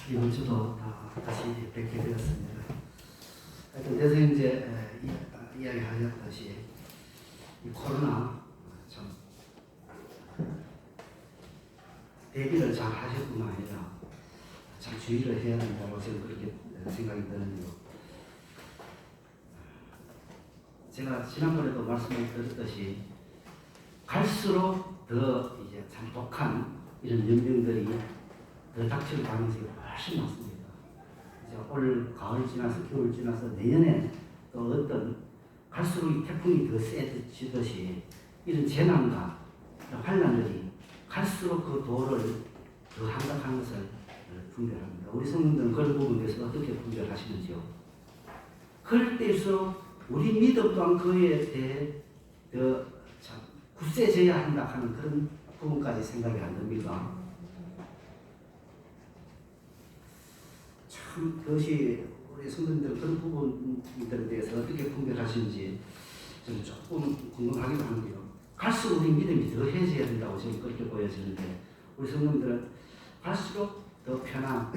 이번 주도 다시 뵙게 되었습니다. 하여튼 대선제 이야기하셨듯이 이 코로나 참 대비를 잘 하실 뿐만 아니라 참 주의를 해야 된다고 저는 그렇게 생각이 드는데요. 제가 지난번에도 말씀을 드렸듯이 갈수록 더 이제 참 독한 이런 연병들이 더 닥칠 가능성이 훨씬 많습니다. 이제 올 가을 지나서 겨울 지나서 내년에 또 어떤 갈수록 이 태풍이 더 세지듯이 이런 재난과 환란들이 갈수록 그 도를 더 한박한 것을 분별합니다. 우리 성도들은 그런 부분에 대해서 어떻게 분별하시는지요? 그럴 때일수록 우리 믿음 또한 그에 대해 더 굳세져야 한다 하는 그런 부분까지 생각이 안 듭니까? 참 그것이 우리 성도님들 그런 부분들에 대해서 어떻게 분별하시는지 저는 조금 궁금하기도 한데요. 갈수록 우리 믿음이 더 해져야 된다고 저는 그렇게 보여지는데 우리 성도님들은 갈수록 더 편한,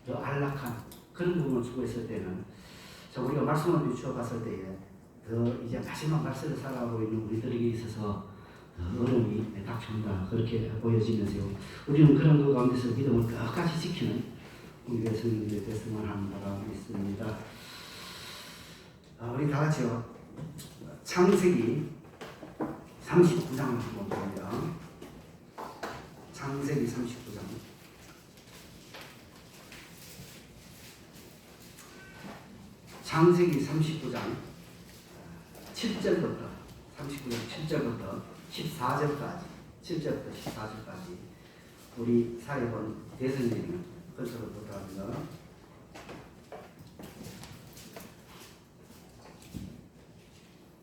더 안락한 그런 부분을 주고 있을 때는 우리가 말씀을 비추어 봤을 때에 더 이제 마지막 말세를 살아가고 있는 우리들에게 있어서 어려움이 닥쳐온다 그렇게 보여지면서요. 우리는 그런 것 가운데서 믿음을 끝까지 지키는 우리의 성도들이 됐으면 하는 바람이 있습니다. 우리 다 같이요. 창세기 39장을 한번 봅니다. 창세기 39장. 창세기 39장 7절부터 39장 7절부터 14절까지 7절부터 14절까지 우리 사회본 대선생님 것으로 부탁합니다.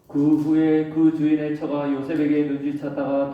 그 후에 그 주인의 처가 요셉에게 눈치챘다가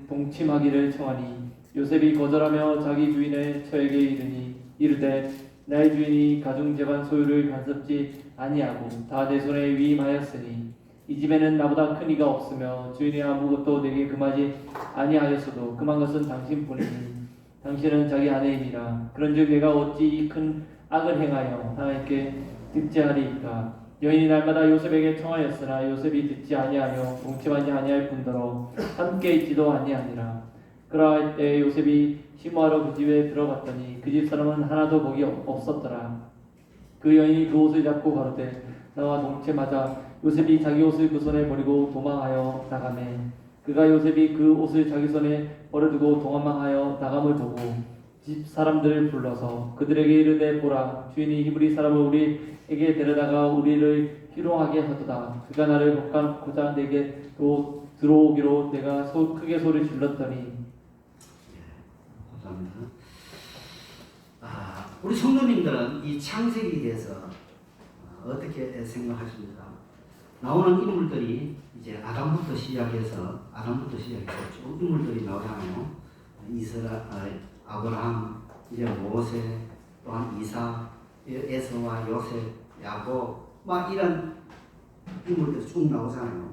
동침하기를 청하니 요셉이 거절하며 자기 주인의 처에게 이르되 나의 주인이 가중재반 소유를 간섭지 아니하고 다 내 손에 위임하였으니 이 집에는 나보다 큰 이가 없으며 주인이 아무것도 내게 금하지 아니하였어도 금한 것은 당신뿐이니 당신은 자기 아내이니라. 그런즉 내가 어찌 이 큰 악을 행하여 당에게 듣지 하리이까. 여인이 날마다 요셉에게 청하였으나 요셉이 듣지 아니하며 동침하지 아니할 뿐더러 함께 있지도 아니하니라. 그러할 때 요셉이 심호하러 그 집에 들어갔더니 그 집 사람은 하나도 거기 없었더라. 그 여인이 그 옷을 잡고 가로되 나와 동침하자. 요셉이 자기 옷을 그 손에 버리고 도망하여 나가매 그가 요셉이 그 옷을 자기 손에 버려두고 도망하여 나감을 보고 집 사람들을 불러서 그들에게 이르되 보라 주인이 히브리 사람을 우리에게 데려다가 우리를 희롱하게 하도다. 그가 나를 볶아놓고자 내게로 들어오기로 내가 크게 소리 질렀더니. 감사합니다. 우리 성도님들은 이 창세기에 대해서 어떻게 생각하십니까? 나오는 인물들이 이제 아담부터 시작해서 쭉 인물들이 나오잖아요. 아브라함, 이제 모세, 또한 이삭, 에서와 요셉, 야곱, 막 이런 인물들이 쭉 나오잖아요.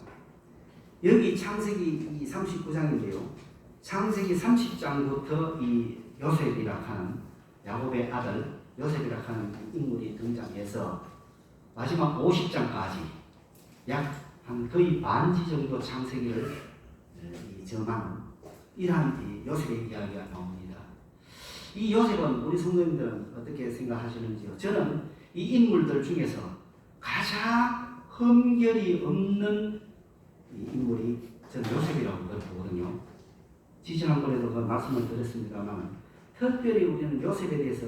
여기 창세기 39장인데요. 창세기 30장부터 이 요셉이라 하는 야곱의 아들 요셉이라 하는 인물이 등장해서 마지막 50장까지 약 한 거의 반지 정도 창세기를 점하는 이러한 요셉의 이야기가 나옵니다. 이 요셉은 우리 성도님들은 어떻게 생각하시는지요? 저는 이 인물들 중에서 가장 흠결이 없는 인물이 저는 요셉이라고 보거든요. 지난번에도 그 말씀을 드렸습니다만 특별히 우리는 요셉에 대해서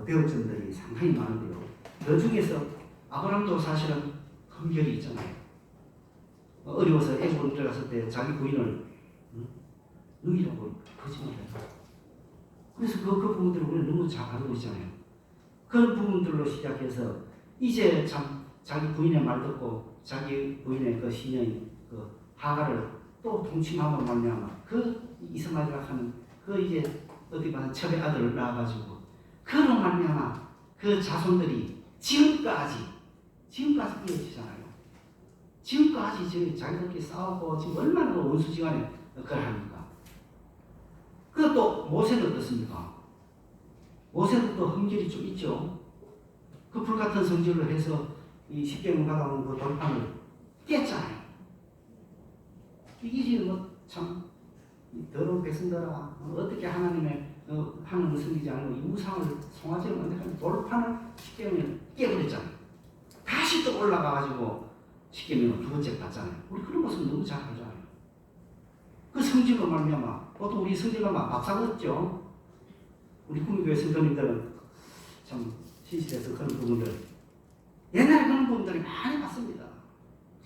배울 점들이 상당히 많은데요. 그 중에서 아브라함도 사실은 흠결이 있잖아요. 어려워서 애굽으로 들어갔을 때 자기 부인을 누이라고 거짓말해요. 그래서 그 부분들을 우리는 너무 잘 알고 있잖아요. 그런 부분들로 시작해서 이제 참 자기 부인의 말 듣고 자기 부인의 그 시녀인 그 하가를 또 동침함으로 말미암아 그 이스마엘이라 하는 그 이제 어디 가는 첩의 아들을 낳아가지고 그로 말미암아 그 자손들이 지금까지 이어지잖아요. 지금까지 자기들끼리 싸우고 지금 얼마나 원수지간에 그걸 합니까? 그것도 모세는 어떻습니까? 모세도 또 흠결이 좀 있죠. 그 불같은 성질로 해서 이 십계명 받아온 그 돌판을 깼잖아요. 이게 뭐참 더러운 백성들아 어떻게 하나님의 하나님을 섬기지 않고 이 우상을 송아지를 만들어서 돌판을 십계명을 깨버렸잖아요. 다시 또 올라가가지고 십계명을 두 번째 받잖아요. 우리 그런 모습 너무 잘 알잖아요. 그 성질로 말미암아 보통 우리 성질로 막 밥상 얻죠. 우리 국민교회 성도님들은 참 신실해서 그런 부분들 옛날에 그런 부분들이 많이 봤습니다.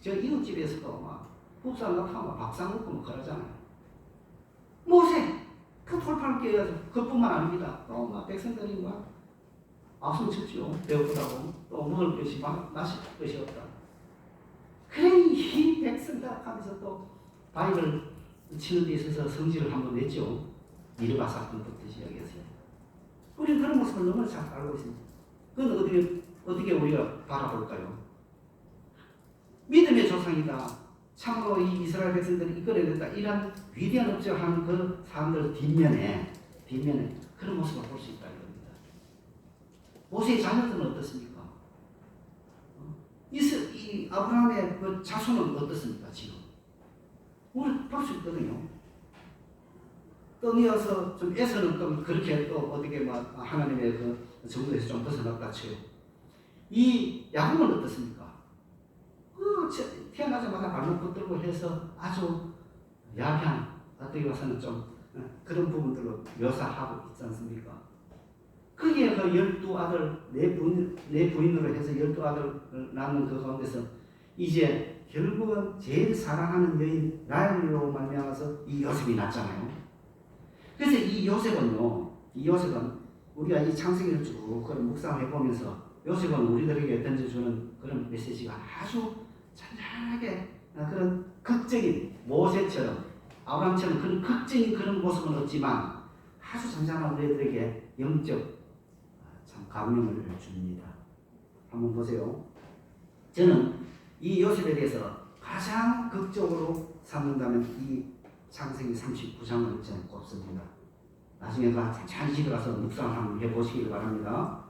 저 이웃집에서도 막 부부싸움 나타나면 밥상 먹고 뭐 그러잖아요. 모세 그 돌판을 깨가지고 그뿐만 아닙니다. 또 막 백성들이 막 앞선 쳤죠. 배고프다고 또 먹을 것이 마실 것이 없다. 그래 이 백성들 하면서 또 바위를 치는 데 있어서 성질을 한번 냈죠. 이르바 사건부터 시작해서요. 우리는 그런 모습을 너무 잘 알고 있습니다. 그건 어떻게 우리가 바라볼까요? 믿음의 조상이다. 참으로 이 이스라엘 백성들이 이끌어냈다. 이런 위대한 업적을 하는 그 사람들 뒷면에 그런 모습을 볼 수 있다는 겁니다. 모세의 자녀들은 어떻습니까? 이 아브라함의 그 자손은 어떻습니까? 지금 우리 볼 수 있거든요. 떠니어서 좀 에서는 또 그렇게 또 어떻게 막 하나님의 그 정도에서 좀 벗어났다 쳐요. 이 야곱은 어떻습니까? 태어나자마자 발목 붙들고 해서 아주 야비한 어떻게 봐서는 좀 그런 부분들로 묘사하고 있지 않습니까? 거기에 그 12아들 내 부인으로 해서 12아들 낳는 그 가운데서 이제 결국은 제일 사랑하는 여인 라헬로 말미암아서 이 요셉이 낳잖아요. 그래서 이 요셉은 우리가 이 창세기를 쭉 그런 묵상해 보면서 요셉은 우리들에게 던져주는 그런 메시지가 아주 잔잔하게 그런 극적인 모세처럼 아브라함처럼 그런 극적인 그런 모습은 없지만 아주 잔잔한 우리들에게 영적 참 감명을 줍니다. 한번 보세요. 저는 이 요셉에 대해서 가장 극적으로 삼는다면 이 창세기 39장을 저는 꼽습니다. 나중에 잘 집에 가서 묵상을 한번 해보시길 바랍니다.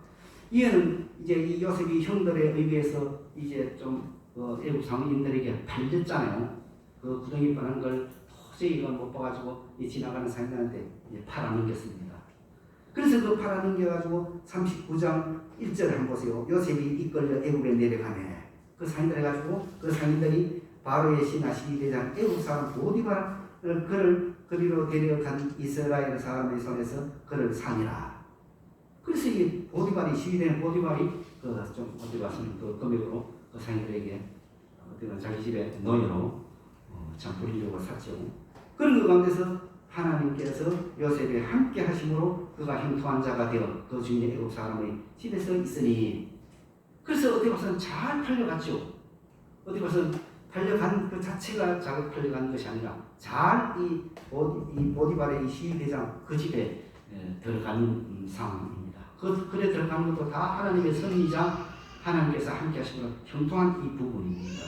이에는 이제 이 요셉이 형들에 의해서 이제 좀 애국 상인들에게 팔렸잖아요. 그 구덩이 뻔한 걸 도저히 이걸 못 봐가지고 지나가는 사람들한테 팔아넘겼습니다. 그래서 그 팔아넘겨가지고 39장 1절을 한번 보세요. 요셉이 이끌려 애국에 내려가네. 그 상인들 해가지고 그 상인들이 바로의 신하 12대장 애국 사람 보디발을 그리로 데려간 이스라엘 사람의 손에서 그를 사니라. 그래서 이 보디발이 시위된 보디발이 좀 어디 가서는 그 금액으로 그 상인들에게 어떤 자기 집에 노예로 참 부리려고 샀죠. 그런 그 가운데서 하나님께서 요셉에 함께 하심으로 그가 형통한 자가 되어 그 주인의 애국 사람의 집에서 있으니 그래서 어디 봐서는 잘 팔려갔죠. 어디 봐서는 팔려간 그 자체가 잘 팔려간 것이 아니라 잘 이 보디발의 이 시위대장 그 집에 들어가는 상황입니다. 그래 들어가는 것도 다 하나님의 섭리자 하나님께서 함께 하시므로 형통한 이 부분입니다.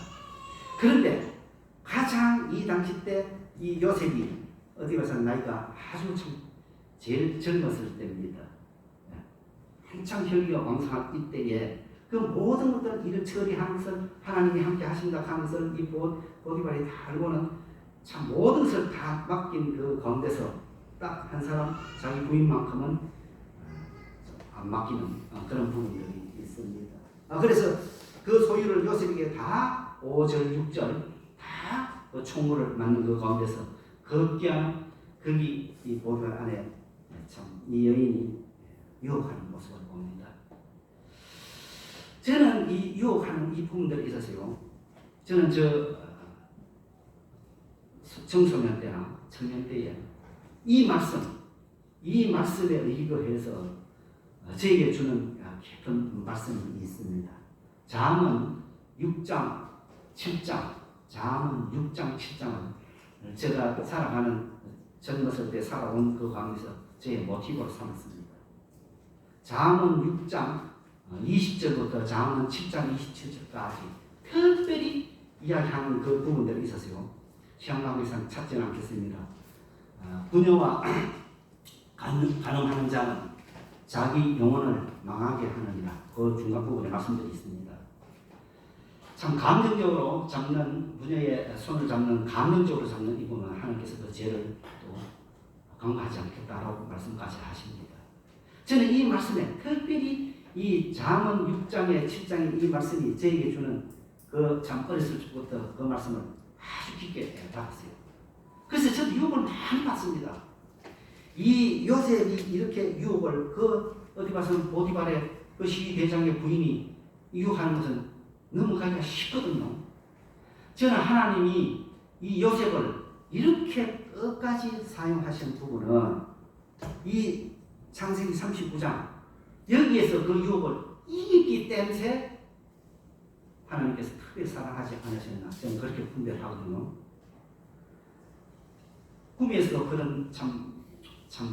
그런데 가장 이 당시 때 이 요셉이 어디 가서 나이가 아주 참 제일 젊었을 때입니다. 한창 혈기가 왕성할 이때에 그 모든 것들 일을 처리하는 것을 하나님이 함께 하신다 하는 것을 이 보디발이 다 알고는 참 모든 것을 다 맡긴 그 가운데서 딱 한 사람 자기 부인만큼은 안 맡기는 그런 부분들이 있습니다. 그래서 그 소유를 요셉에게 다 5절 6절 다 총무를 맡는 그 가운데서 거기 이 보디발 안에 참 이 여인이 유혹하는 모습을 봅니다. 저는 이 유혹하는 이 부분들에 있어서요. 저는 청소년 때나 청년 때에 이 말씀에 의거해서 저에게 주는 깊은 말씀이 있습니다. 잠언 6장 7장 잠언 6장 7장은 제가 살아가는 젊었을 때 살아온 그 가운데서 제 모티브로 삼았습니다. 잠언 6장 20절부터 잠언 7장 27절까지 특별히 이야기하는 그 부분들이 있었어요. 시간 관계상 찾지는 않겠습니다. 부녀와 간음하는 자는 자기 영혼을 망하게 하느니라. 그 중간 부분에 말씀들이 있습니다. 참 감정적으로 잡는 부녀의 손을 잡는 감정적으로 잡는 이 부분은 하나님께서 그 죄를 또 강화하지 않겠다라고 말씀까지 하십니다. 저는 이 말씀에 특별히 이 잠언 6장에 7장의 이 말씀이 저에게 주는 그 참 어렸을 때부터 그 말씀을 아주 깊게 받았어요. 그래서 저도 유혹을 많이 받습니다. 이 요셉이 이렇게 유혹을 그 어디 가서는 보디발의 그 시대장의 부인이 유혹하는 것은 넘어가기가 쉽거든요. 저는 하나님이 이 요셉을 이렇게 끝까지 사용하신 부분은 이 창세기 39장 여기에서 그 유혹을 이기기 때문에 하나님께서 크게 사랑하지 않으셨나 저는 그렇게 분별하거든요. 꿈에서도 그런 참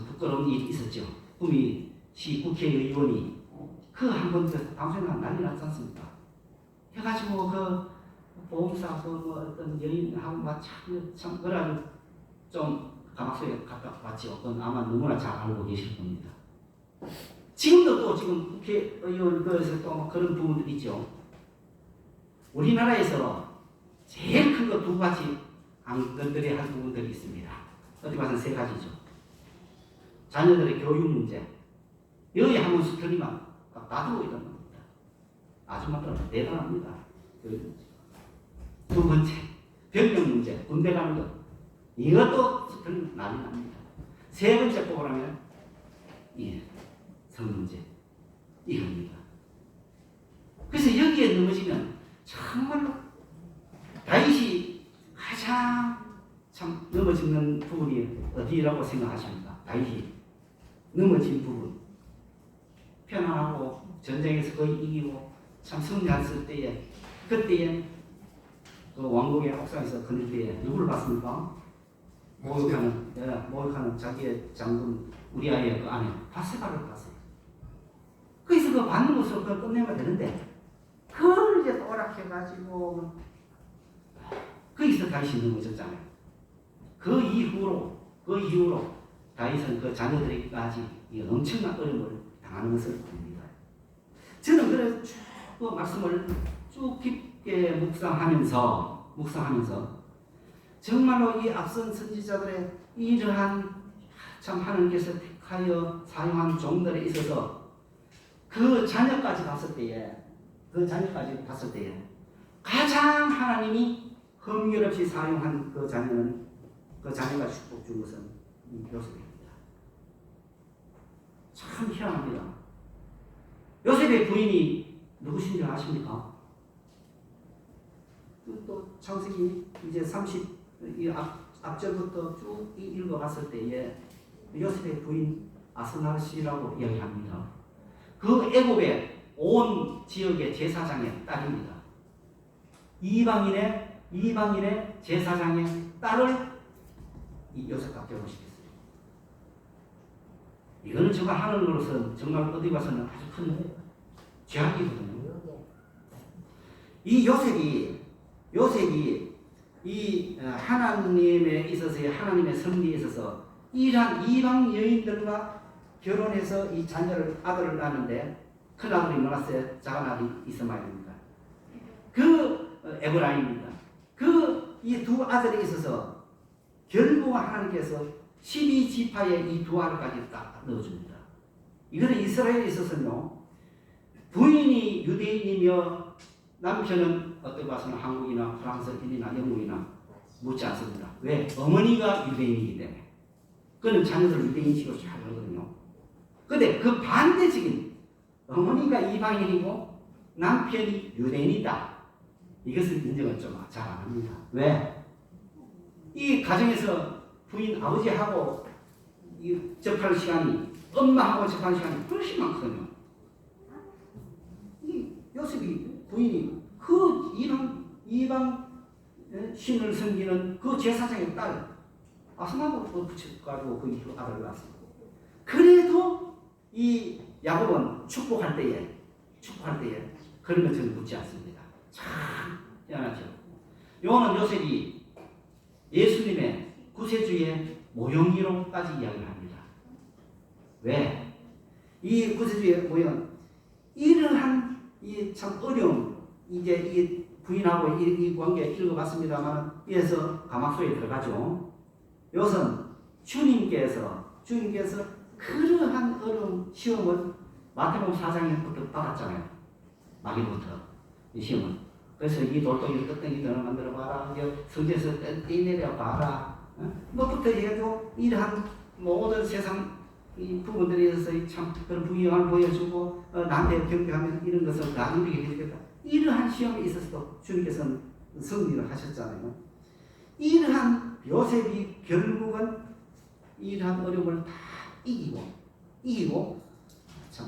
부끄러운 일이 있었죠. 꿈이 시 국회의원이 그 한 번 방송에 난리 났지 않습니까? 해가지고 그 보험사 뭐 어떤 여인하고 참 그래가지고 좀 가막소에 갔다 왔죠. 그건 아마 누구나 잘 알고 계실 겁니다. 지금도 또 지금 국회의원 그래서 또 그런 부분들이 있죠. 우리나라에서 제일 큰 거 두 가지 안 건드려야 할 부분들이 있습니다. 어디 봐서는 세 가지죠. 자녀들의 교육 문제. 여기 한 번씩 틀리면 놔두고 있는 겁니다. 아줌마들은 대단합니다. 두 번째, 병력 문제, 군대 가는 것. 이것도 틀리면 난리 납니다. 세 번째 뽑으라면 성 문제. 이겁니다. 그래서 여기에 넘어지면 정말로 다윗이 가장 참 넘어지는 부분이 어디라고 생각하십니까? 다윗이 넘어진 부분. 편안하고 전쟁에서 거의 이기고 참 승리했을 때에 그때에 그 왕국의 옥상에서 그늘 때에 누구를 봤습니까? 모욕하는 자기의 장군 우리아의 그 아내 바세바를 봤어요. 그래서 그 받는 것으로 그걸 끝내면 되는데 그걸 이제 또락해가지고 거기서 다윗이 넘어졌잖아요. 그 이후로 다윗은 그 자녀들에게까지 이 엄청난 어려움을 당하는 것을 봅니다. 저는 그래서 쭉 그 말씀을 쭉 깊게 묵상하면서 정말로 이 앞선 선지자들의 이러한 참 하나님께서 택하여 사용한 종들에 있어서 그 자녀까지 봤을 때에 가장 하나님이 흠결 없이 사용한 그 자녀가 축복 준 것은 요셉입니다. 참 희한합니다. 요셉의 부인이 누구신지 아십니까? 또 창세기 이제 30 앞절부터 쭉 읽어봤을 때에 요셉의 부인 아스나시라고 이야기합니다. 그 애굽의 온 지역의 제사장의 딸입니다. 이방인의 제사장의 딸을 이 요셉답게 보시겠어요. 이거는 제가 하는 것으로서는 정말 어디 가서는 아주 큰 죄악이거든요. 이 요셉이 이 하나님에 있어서의 하나님의 섭리에 있어서 이러한 이방 여인들과 결혼해서 이 아들을 낳는데 큰 아들이 많았어요. 작은 아들이 이스마엘입니다. 그 에브라임입니다. 그 이 두 아들에 있어서 결국 하나님께서 12지파에 이 두 아들까지 딱 넣어줍니다. 이거는 이스라엘에 있어서는요. 부인이 유대인이며 남편은 어떤 것은 한국이나 프랑스인이나 영국이나 묻지 않습니다. 왜? 어머니가 유대인이기 때문에. 그는 자녀들 유대인식으로 잘 하거든요. 근데 그 반대적인 어머니가 이방인이고 남편이 유대인이다. 이것을 인정을 좀 잘 안 합니다. 왜? 이 가정에서 부인 아버지하고 접할 시간이 엄마하고 접할 시간이 훨씬 많거든요. 이 요셉이 부인이 그 이방 신을 섬기는 그 제사장의 딸 아스나도 붙여가지고 그 아들을 낳았습니다. 그래도 이 야곱은 축복할 때에 그런 것을 묻지 않습니다. 참 희한하죠. 요한은 요셉이 예수님의 구세주의 모형이로까지 이야기를 합니다. 왜? 이 구세주에 보면 이러한 이 참 어려움, 이제 이 부인하고 이 관계 읽어봤습니다만 이에서 가막소에 들어가죠. 이것은 주님께서 그러한 어려움 시험을 마태복음 4장에부터 받았잖아요. 마귀부터 이 시험은. 그래서 이 돌덩이를 끄떡이들을 만들어 봐라. 성전에서 떼내려 봐라. 뭐부터 해도 이러한 모든 세상 이 부분들에 있어서 참 그런 부유함을 보여주고 남의 경배하면 이런 것을 나누게 해주겠다. 이러한 시험에 있어서도 주님께서는 승리를 하셨잖아요. 이러한 요셉이 결국은 이러한 어려움을 다 이기고 참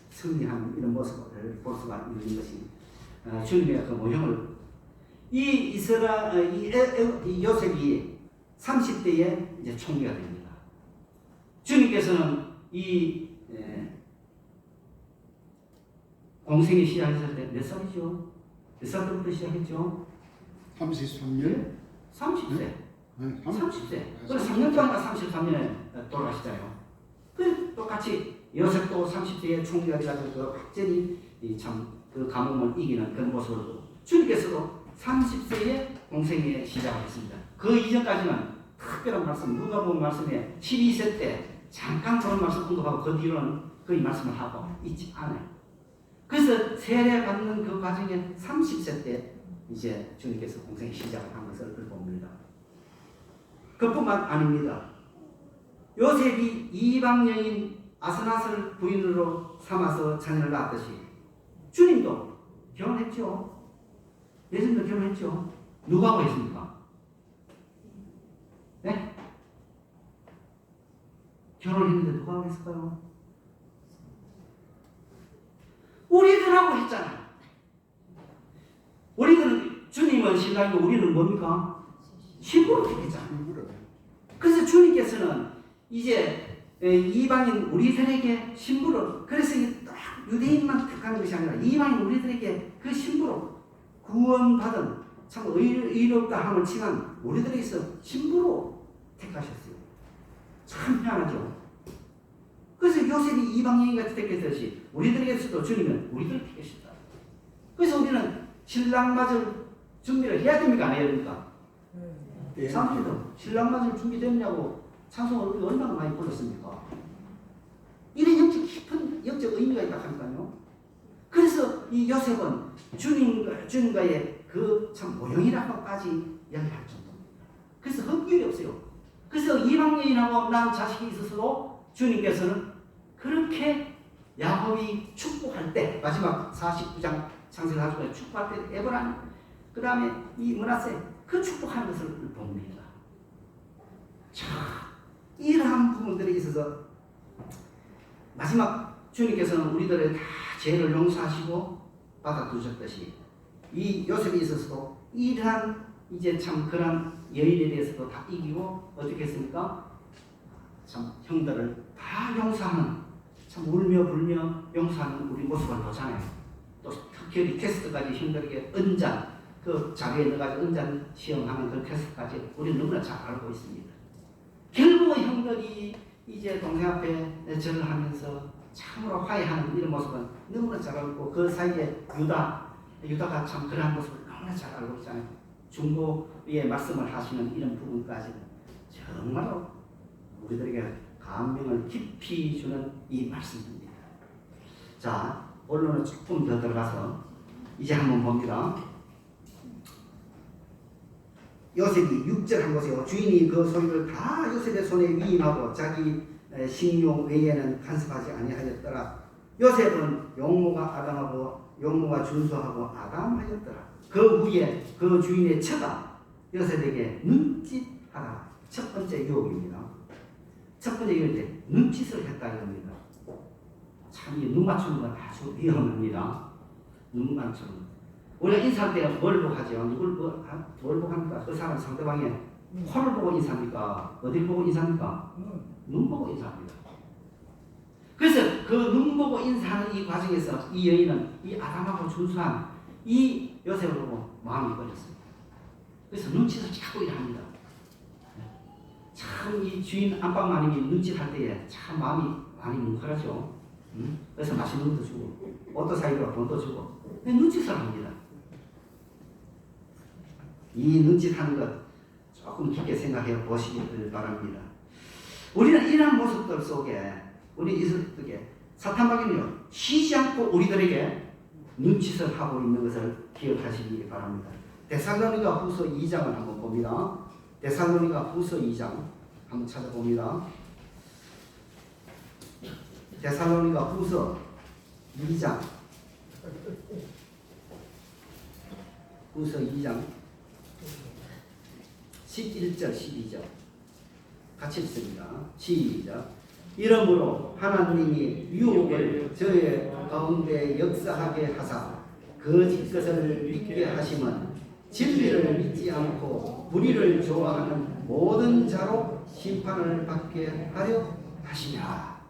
승리하는 이런 모습을 볼 수가 있는 것이 주님의 그 모형을 이 요셉이 30대에 이제 총리가 됩니다. 주님께서는 이 공생이 시작했을 때 몇 살이죠? 몇 살 때부터 시작했죠? 33년? 30세. 네? 30세. 그래서 3년 동안 33년에 돌아가시잖아요. 그 똑같이 요셉도 30세에 총리가 돼가지고 그 확전히 그 가뭄을 이기는 그런 모습을 주님께서도 30세에 공생에 시작했습니다. 그 이전까지는 특별한 말씀, 누가복음 말씀에 12세 때 잠깐 그런 말씀 언급하고 그 뒤로는 거의 말씀을 하고 있지 않아요. 그래서 세례 받는 그 과정에 30세 때 이제 주님께서 공생에 시작을 한 것을 봅니다. 그뿐만 아닙니다. 요셉이 이방 여인 아스나스를 부인으로 삼아서 자녀를 낳았듯이 주님도 결혼했죠. 예수님도 결혼했죠. 누구하고 했습니까? 네? 결혼했는데 누구하고 했을까요? 우리들하고 했잖아요. 우리들은 주님은 신랑이고 우리는 뭡니까? 신부로 택했잖아요. 그래서 주님께서는 이제 이방인 우리들에게 신부로, 그래서 딱 유대인만 택하는 것이 아니라 이방인 우리들에게 그 신부로 구원받은 참 의롭다 함을 칭한 우리들에게서 신부로 택하셨어요. 참 희한하죠. 그래서 요셉이 이방인같이 택했듯이 우리들에게서도 주님은 우리들을 택하셨다. 그래서 우리는 신랑 맞을 준비를 해야 됩니까? 안 해야 됩니까? 사람들도 신랑 맞을 준비됐냐고 찬송을 얼마나 많이 불렀습니까? 이런 영적 의미가 있다 하니까요. 그래서 이 요셉은 주님과의 그 참 모형이라고까지 이야기할 정도입니다. 그래서 헛기이 없어요. 그래서 이방 여인하고 난 자식이 있어서도 주님께서는 그렇게 야곱이 축복할 때, 마지막 49장 창세기 축복할 때 에브라임, 그 다음에 이 므낫세, 그 축복하는 것을 봅니다. 자, 이러한 부분들에 있어서 마지막 주님께서는 우리들의 다 죄를 용서하시고 받아두셨듯이 이 요셉에 있어서도 이러한 이제 참 그런 여인에 대해서도 다 이기고 어떻게 했습니까? 참 형들을 다 용서하는, 참 울며 불며 용서하는 우리 모습을 보잖아요. 또 특별히 테스트까지 형들에게 은잔, 그 자리에 넣어가지고 은잔 시험하는 그 테스트까지 우리는 너무나 잘 알고 있습니다. 결국 형들이 이제 동생 앞에 절을 하면서 참으로 화해하는 이런 모습은 너무나 잘 알고, 그 사이에 유다가 참 그러한 모습을 너무나 잘 알고 있잖아요. 중보의 말씀을 하시는 이런 부분까지는 정말로 우리들에게 감명을 깊이 주는 이 말씀입니다. 자, 본론은 조금 더 들어가서 이제 한번 봅니다. 요셉이 6절 한 보세요. 주인이 그 소유를 다 요셉의 손에 위임하고 자기 식용 외에는 간섭하지 아니하였더라. 요셉은 용모가 아담하고 용모가 준수하고 아담하였더라. 그 후에 그 주인의 처가 요셉에게 눈짓하라. 첫 번째 유혹입니다. 첫 번째 유혹인데 눈짓을 했다 이겁니다. 참 이 눈 맞추는 건 아주 위험합니다. 눈 맞추는. 우리가 인사할 때 뭘 보고 하죠? 뭘 보고 합니까? 그 사람 상대방의 코를 보고 인사합니까? 어딜 보고 인사합니까? 눈 보고 인사합니다. 그래서 그 눈 보고 인사하는 이 과정에서 이 여인은 이 아담하고 준수한 이 요셉을 보고 마음이 꺼졌습니다. 그래서 눈치를 자꾸 일합니다. 참 이 주인 안방마님이 눈치할 때에 참 마음이 많이 뭉클하죠. 그래서 맛있는 것도 주고 옷도 사입으라고 돈도 주고 눈짓을 합니다. 이 눈짓하는 것 조금 깊게 생각해 보시길 바랍니다. 우리는 이러한 모습들 속에 우리 이스라엘에게 사탄마귀는요 쉬지 않고 우리들에게 눈짓을 하고 있는 것을 기억하시기 바랍니다. 데살로니가 후서 2장을 한번 봅니다. 데살로니가 후서 2장 한번 찾아봅니다. 데살로니가 후서 2장 후서 2장 11절 12절 같이 읽습니다. 시작. 이러므로 하나님이 유혹을 저의 가운데 역사하게 하사 거짓 것을 믿게 하심은 진리를 믿지 않고 불의를 좋아하는 모든 자로 심판을 받게 하려 하시냐.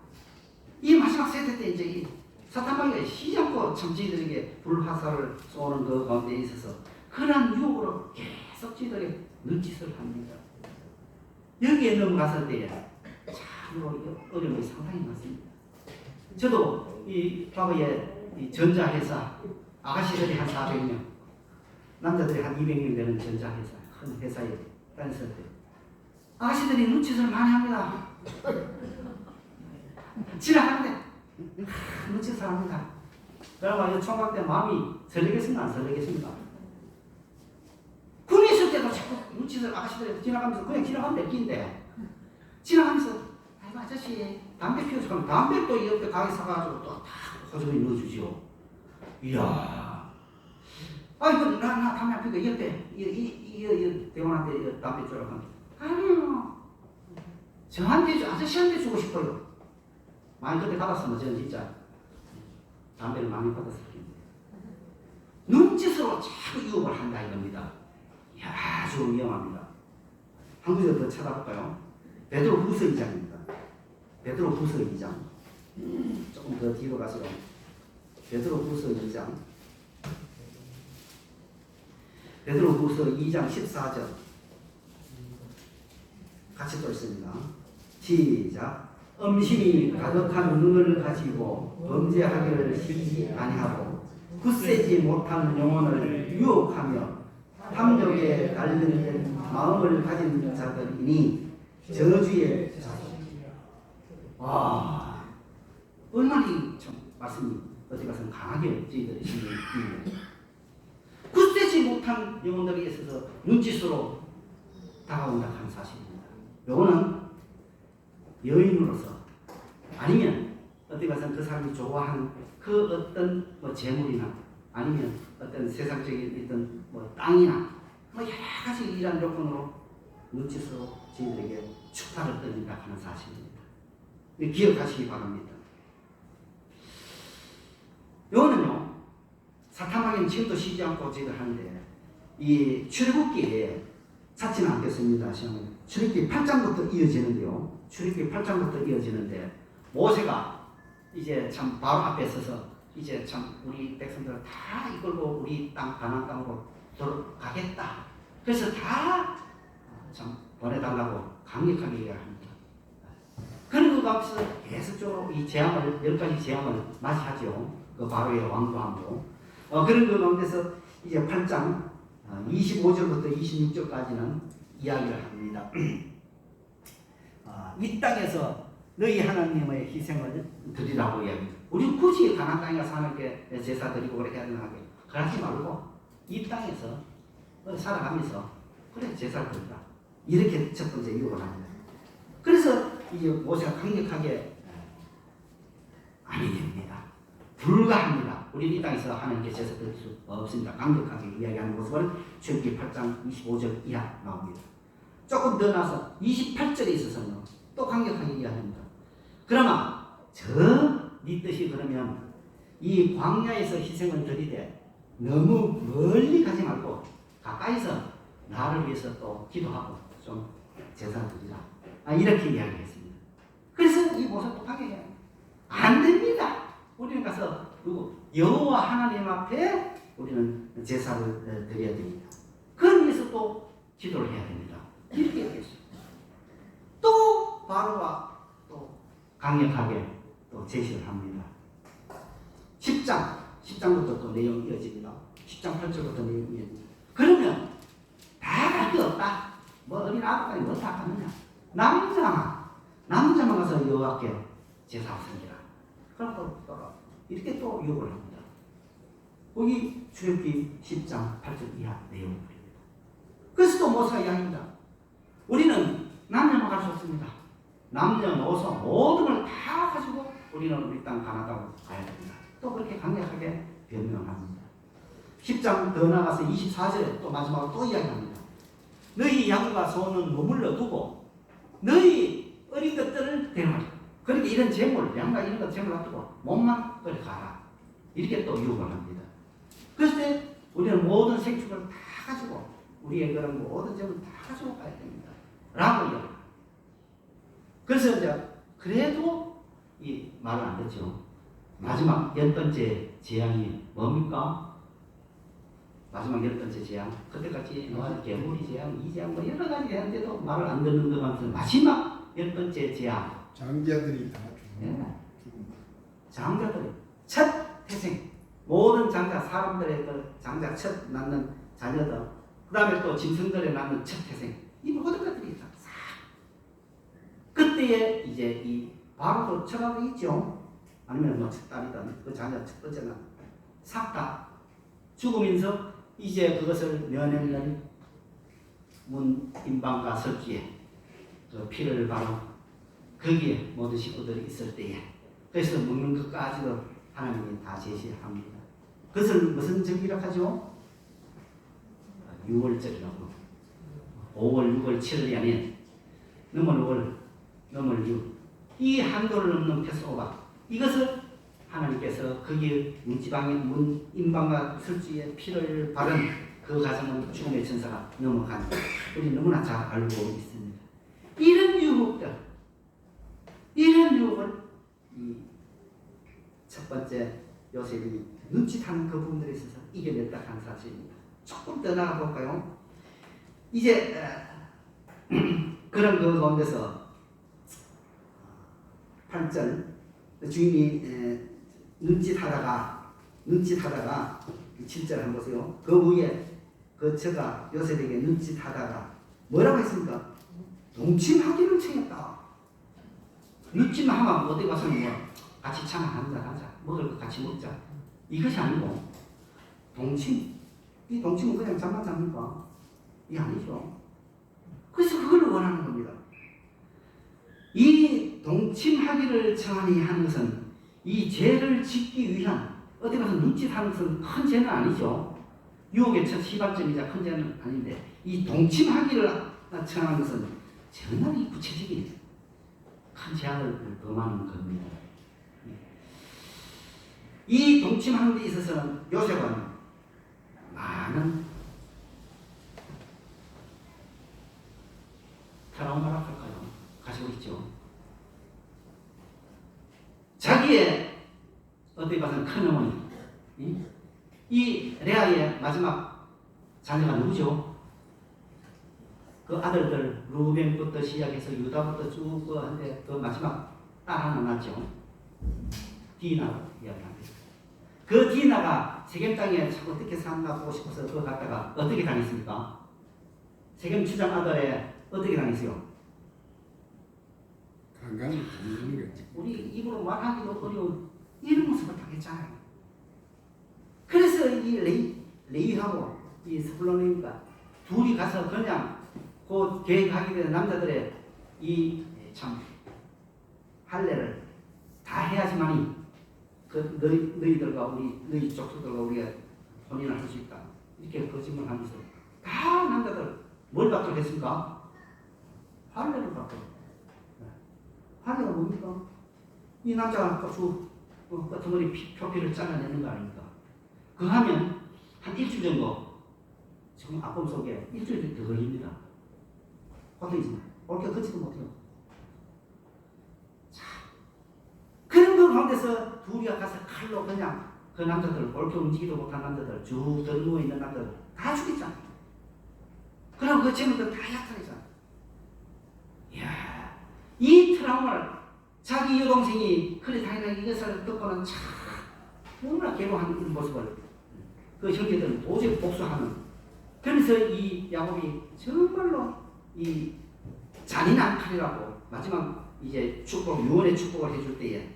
이 마지막 세대 때 이제 이 사탄마귀가 쉬지 않고 참지들에게 불화살을 쏘는 그 가운데 있어서 그러한 유혹으로 계속 지들에게 눈짓을 합니다. 여기에 넘어갔을 때에 참으로 어려움이 상당히 많습니다. 저도 이 과거에 이 전자회사 아가씨들이 한 400명, 남자들이 한 200명 되는 전자회사 큰 회사에 다녔을 때 아가씨들이 눈짓을 많이 합니다. 지나가는데 눈짓을 합니다. 그러면 총각 때 마음이 설레겠습니까? 안 설레겠습니까? 군에 있을 때도 자꾸 눈짓을 아가씨들이 지나가면서 그냥 지나가면 냅긴데 지나가면서 아이고 아저씨 담배 피우자 하면 담배 또 옆에 가게 사가지고 또 다 호적에 넣어주지요. 이야, 아이고 나 담배 안 피우니까 옆에 이 대원한테 담배 주라고 하면 아니요 저한테 아저씨한테 주고 싶어요. 많이 그때 받았으면 저는 진짜 담배를 많이 받았을 텐데 눈짓으로 자꾸 유혹을 한다 이겁니다. 아주 위험합니다. 한 구절 더 찾아볼까요? 베드로후서 2장입니다. 베드로후서 2장 조금 더 뒤로 가서 베드로후서 2장 베드로후서 2장 14절 같이 또 있습니다. 시작. 음심이 가득한 눈을 가지고 범죄하기를 쉬지 아니하고 굳세지 못한 영혼을 유혹하며 탐욕에 달린 마음을 가진 자들이니 저주의 자손이라. 와, 얼마나 참 말씀이 어디 가서 강하게 저희들이 신경이 굳세지 못한 영혼들에 있어서 눈짓으로 다가온다 하는 사실입니다. 요거는 여인으로서 아니면 어디 가서 그 사람이 좋아하는 그 어떤 뭐 재물이나 아니면 어떤 세상적인 어떤 뭐 땅이나 뭐 여러 가지 이러한 조건으로 눈짓으로 저희들에게 축파를 던진다 하는 사실입니다. 기억하시기 바랍니다. 요거는요 사탄마귀는 지금도 쉬지 않고 저희들 하는데 이 출애굽기에 찾지는 않겠습니다. 출애굽기 8장부터 이어지는데요. 출애굽기 8장부터 이어지는데 모세가 이제 참 바로 앞에 서서 이제 참 우리 백성들을 다 이끌고 우리 땅 가나안 땅으로 들어가겠다. 그래서 다 참 보내달라고 강력하게 이야기합니다. 그런 것 가운데서 계속적으로 이 재앙을 10가지 재앙을 맞이하죠. 그 바로의 왕도함도 그런 것 가운데서 이제 8장 25절부터 26절까지는 이야기를 합니다. 이 땅에서 너희 하나님의 희생을 드리라고 이야기합니다. 우리는 굳이 가나안 땅에 가서 하나님께 제사 드리고 그렇게 하는 하게 그러지 말고 이 땅에서 살아가면서 그래 제사를 드리라. 이렇게 첫 번째 유혹을 합니다. 그래서 이제 모세가 강력하게 아니 됩니다. 불가합니다. 우리 이 땅에서 하나님께 제사 드릴 수 없습니다. 강력하게 이야기하는 모습은 출애굽기 8장 25절 이하 나옵니다. 조금 더 나서 28절에 있어서는 또 강력하게 이야기합니다. 그러면 네 뜻이 그러면 이 광야에서 희생을 드리되 너무 멀리 가지 말고 가까이서 나를 위해서 또 기도하고 좀 제사 드리라. 이렇게 이야기했습니다. 그래서 이 모습 똑하게 안 됩니다. 우리는 가서 여호와 하나님 앞에 우리는 제사를 드려야 됩니다. 그걸 위해서 또 기도를 해야 됩니다. 이렇게 얘기했습니다. 또 바로가 또 강력하게 또 제시를 합니다. 10장부터 또 내용이 이어집니다. 10장 8절부터 내용이 이어집니다. 그러면 다 갈 게 없다. 뭐 어린 아들까지 뭐다 갔느냐. 남자만 가서 여호와께 제사 없습니다. 그럼 또 이렇게 또 요구를 합니다. 거기 출애굽기 10장 8절 이하 내용입니다. 그래서 또 모세가 이야기합니다. 우리는 남녀만 갈 수 없습니다. 남녀노소 모든 걸 다 가지고 우리는 우리 땅 가나다로 가야 됩니다. 또 그렇게 강력하게 변명합니다. 10장 더 나가서 24절에 또 마지막으로 또 이야기합니다. 너희 양과 소는 머물러 두고 너희 어린 것들을 데려가라. 그러니까 이런 재물, 양과 이런 것 재물 놔두고 몸만 가라. 이렇게 또 유혹을 합니다. 그랬을 때 우리는 모든 생축을 다 가지고 우리의 그런 모든 재물 다 가지고 가야 됩니다. 라고 이야기합니다. 그래서 이제 그래도 이 말을 안 듣죠. 마지막 10번째 재앙이 뭡니까? 마지막 10번째 재앙. 그때까지 괴물이 재앙, 이 재앙 뭐 여러 가지 재앙인데도 말을 안 듣는 것 같아서 마지막 10번째 재앙. 장자들이 다 죽은 장자들이 첫 태생, 모든 장자, 사람들의 그 장자 첫 낳는 자녀들, 그 다음에 또 짐승들의 낳는 첫 태생, 이 모든 것들이 다 싹. 그때에 이제 이 바로도 처가도 있죠. 아니면 뭐 첫딸이든 그 자녀 첫 번째는 싹 다 죽으면서 이제 그것을 면했는 문인방과 석기에 그 피를 바로 거기에 모든 식구들이 있을 때에 그래서 먹는 것까지도 하나님이 다 제시합니다. 그것을 무슨 절기라고 하죠? 6월절이라고. 5월, 6월, 7월이 아닌 넘을 5월, 넘을 6. 이 한도를 넘는 패소가 이것을 하나님께서 거기에 문지방의 문인방과 설주에 피를 바른 그 가정은 죽음의 천사가 넘어간 우리 너무나 잘 알고 있습니다. 이런 유혹을 이 첫 번째 요셉이 눈짓하는 그 부분들에 있어서 이겨냈다 하는 사실입니다. 조금 더 나가 볼까요? 이제 그런 그 가운데서 8절 주인이 눈짓하다가 7절 한번 보세요. 그 위에 그 처가 요셉에게 눈짓하다가 뭐라고 했습니까? 동침하기를 청했다. 눈짓하면 어디 가서 뭐 같이 참 한잔하자, 먹을 거 같이 먹자, 이것이 아니고 동침. 이 동침은 그냥 잠만 잡니까? 이게 아니죠. 그래서 그걸 원하는 겁니다. 이 동침하기를 청하니 하는 것은 이 죄를 짓기 위한 어디 가서 눈짓하는 것은 큰 죄는 아니죠. 유혹의 첫 시발점이자 큰 죄는 아닌데 이 동침하기를 청하는 것은 정말 구체적인 큰 재앙을 범하는 겁니다. 이 동침하는 데 있어서는 요셉은 많은 트라우마라 할까요? 가지고 있죠. 자기의 어디 가서는 큰어머니, 이 레아의 마지막 자녀가 누구죠? 그 아들들 루벤부터 시작해서 유다부터 쭉 한데 그 마지막 딸 하나 낳았죠. 디나 이야기합니다. 그 디나가 세겜 땅에 어떻게 사나 보고 싶어서 그거 갔다가 어떻게 당했습니까? 세겜 주장 아들에 어떻게 당했어요? 강간을 당하는 거지. 우리 입으로 말하기도 어려운 이런 모습을 당했잖아요. 그래서 이 레위하고 이 스불론이니까 둘이 가서 그냥 그 계획하게 된 남자들의 이 참 할례를 다 해야지만이 그 너희들과 너희 족속들과 우리가 혼인을 할 수 있다. 이렇게 거짓말하면서 다 남자들 뭘 받도록 했습니까? 할례를 받도록. 할례가 뭡니까? 이 남자가 고추 끄트머리 표피를 잘라내는 거 아닙니까? 그거 하면 한 일주일 정도 지금 아픔 속에 일주일 더 걸립니다. 고통이지만 옳게 걷지도 못해요. 자, 그런 거 가운데서 둘이 가서 칼로 그냥 그 남자들 옳게 움직이도 못한 남자들 쭉 들어 있는 남자들 다 죽였잖아요. 그리고 그 재물들 다 약탈했잖아요. 이야, 이 트라우마를 자기 여동생이 그래 당연히 이것을 듣고는 참 너무나 괴로워하는 모습을 그 형제들은 도저히 복수하는. 그래서 이 야곱이 정말로 이 잔인한 칼이라고 마지막 이제 축복, 유언의 축복을 해줄 때에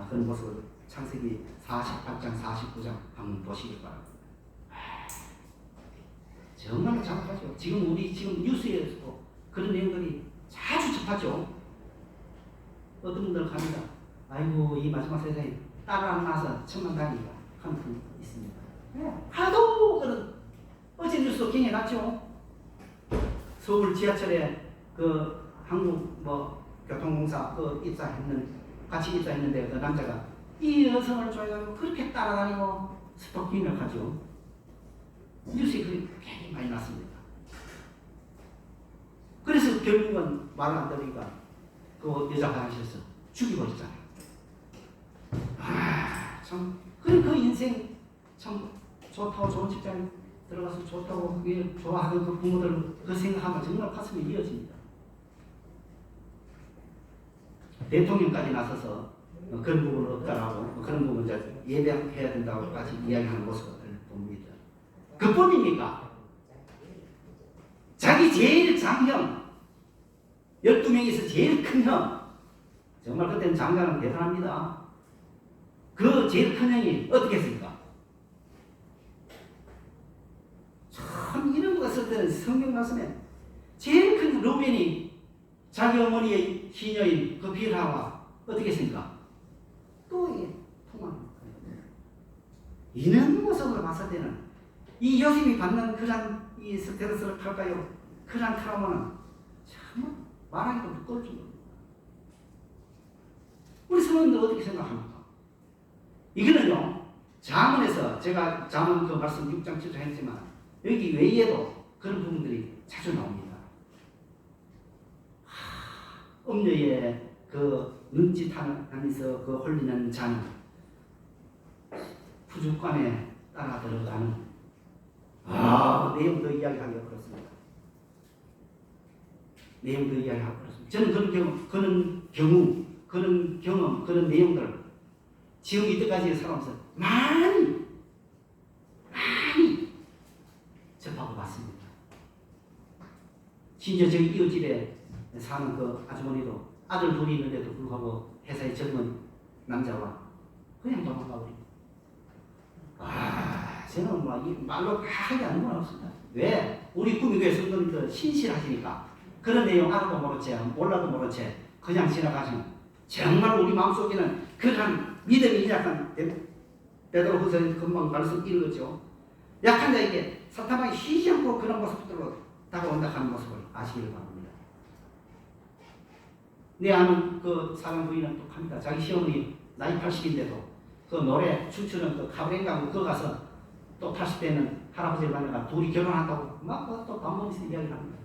그런 모습을 창세기 48장, 49장 한번 보시길 바랍니다. 정말로 장하죠. 지금 우리 지금 뉴스에서도 그런 내용들이 자주 접하죠. 어떤 분들 갑니다. 아이고 이 마지막 세상에 딸 안 낳아서 천만다행이다 하는 분 있습니다. 하도 그런 어제 뉴스 경에 났죠. 서울 지하철에 그 한국 뭐 교통공사 그 같이 입사했는데 그 남자가 이 여성을 좋아해가지고 그렇게 따라다니고 스토킹을 하죠. 뉴스에 그게 굉장히 많이 났습니다. 그래서 결국은 말을 안 들으니까 그 여자 화장실에서 죽여버렸잖아요. 참 그 인생 참 좋다고 좋은 직장에 들어가서 좋다고 그게 좋아하는 그 부모들 그 생각하면 정말 가슴이 이어집니다. 대통령까지 나서서 그런 부분은 없다라고 그런 부분 이제 예배해야 된다고까지 이야기하는 모습을 봅니다. 그뿐입니까? 자기 제일 장형 12명에서 제일 큰 형, 정말 그때는 장가는 대단합니다. 그 제일 큰 형이 어떻게 했습니까? 참 이런 것을 때는 성경 말씀에 제일 큰 루벤이 자기 어머니의 시녀인 그 빌하와 어떻게 했습니까? 또 이게 통합니다. 이런 모습으로 봤을 때는 이 요셉이 받는 그런 이 스트레스를 할까요? 그런 트라우마는 참 말하기도 무거울 정도입니다. 우리 성도님들 어떻게 생각합니까? 이거는요, 잠언에서 제가 잠언 그 말씀 6장 7장 했지만 여기 외에도 그런 부분들이 자주 나옵니다. 음녀의 그 눈짓하면서 그 홀리는 자는 부족관에 따라 들어가는 내용도 이야기하기가 그렇습니다. 내용도 이야기하고 그렇습니다. 저는 그런 경험, 그런 내용들 지금 이때까지 살아오면서 많이 접하고 봤습니다. 심지어 저희 이웃집에 사는 그 아주머니도 아들 둘이 있는데도 불구하고 회사의 젊은 남자와 그냥 도망가고 저는 뭐 이 말로 다 하지 않는 건 없습니다. 왜? 우리 구미교회 성도님들 신실하시니까 그런 내용 알아도 모른 채 몰라도 모른 채 그냥 지나가시면 정말 우리 마음속에는 그런 믿음이 약한 베드로후서 금방 말씀 읽었죠. 약한 자에게 사탄이 쉬지 않고 그런 모습들로 다가온다 하는 모습을 아시기를 바랍니다. 내 아는 그 사람 부인은 똑합니다. 자기 시어머니 나이 80인데도 그 노래 춤추는 그 카브레인가 그거 가서 또 80대는 할아버지를 만나가 둘이 결혼한다고 막 또 반복해서 이야기를 합니다.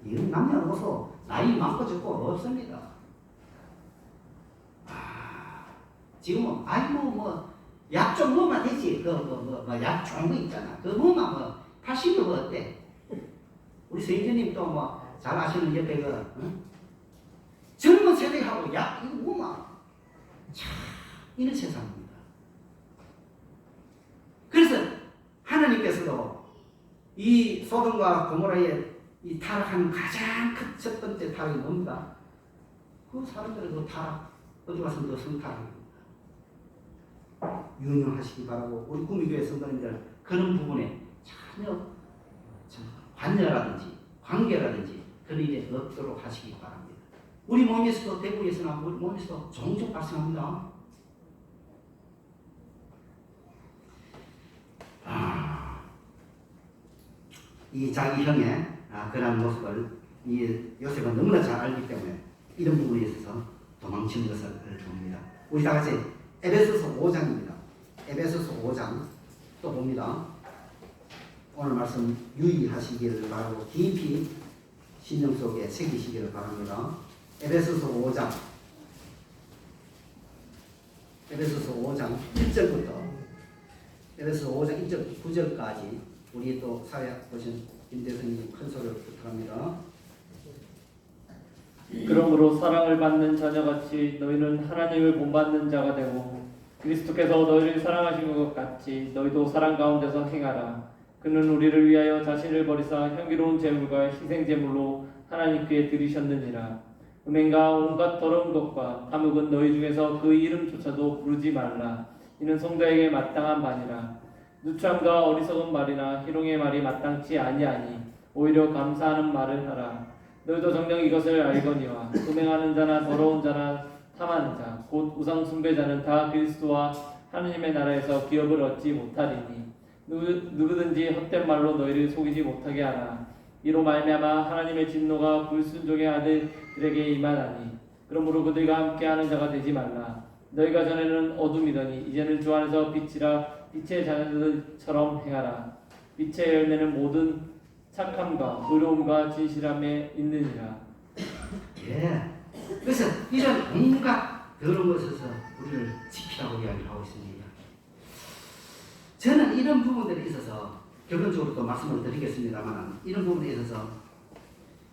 이런 남녀는 모습 나이 많고 적고 없습니다. 지금은 약 좀 먹으면 되지. 약 좋은 거 있잖아. 그거 먹으면 80도 어때? 우리 선생님 또 잘 아시는 옆에 젊은 세대하고 약 이거 먹으면 참 이런 세상입니다. 그래서 하나님께서도 이 소돔과 고모라의 이 타락한 가장 큰 첫 번째 타락이 뭡니까? 그 사람들은 그 타락 어디 가서 너 성타락입니다. 유념하시기 바라고 우리 구미교회 성도님들 그런 부분에 전혀 관여라든지 관계라든지 그런 일이 없도록 하시기 바랍니다. 우리 몸에서도 대구에서나 우리 몸에서도 종종 발생합니다. 이 자기 형의 그런 모습을 이 요셉은 너무나 잘 알기 때문에 이런 부분에 있어서 도망친 것을 봅니다. 우리 다 같이 에베소서 5장입니다. 에베소서 5장 또 봅니다. 오늘 말씀 유의하시기를 바라고 깊이 신령 속에 새기시기를 바랍니다. 에베소서 5장 1절부터 에베소서 5장 1절 9절까지 우리 또 사회 보신 김대선님 큰 소리를 부탁합니다. 그러므로 사랑을 받는 자녀같이 너희는 하나님을 본받는 자가 되고 그리스도께서 너희를 사랑하신 것 같이 너희도 사랑 가운데서 행하라. 그는 우리를 위하여 자신을 버리사 향기로운 제물과 희생 제물로 하나님께 드리셨느니라. 음행과 온갖 더러운 것과 탐욕은 너희 중에서 그 이름조차도 부르지 말라. 이는 성도에게 마땅한 바니라. 누추함과 어리석은 말이나 희롱의 말이 마땅치 아니하니 오히려 감사하는 말을 하라. 너희도 정녕 이것을 알거니와 음행하는 자나 더러운 자나 탐하는 자 곧 우상 숭배자는 다 그리스도와 하느님의 나라에서 기업을 얻지 못하리니 누구든지 헛된 말로 너희를 속이지 못하게 하라. 이로 말미암아 하나님의 진노가 불순종의 아들들에게 임하나니 그러므로 그들과 함께하는 자가 되지 말라. 너희가 전에는 어둠이더니 이제는 주 안에서 빛이라. 빛의 자녀들처럼 행하라. 빛의 열매는 모든 착함과 의로움과 진실함에 있느니라. 예. 그래서 이런 온갖 더러운 것에서 우리를 지키라고 이야기를 하고 있습니다. 저는 이런 부분들에 있어서 결론적으로 또 말씀을 드리겠습니다만 이런 부분에 있어서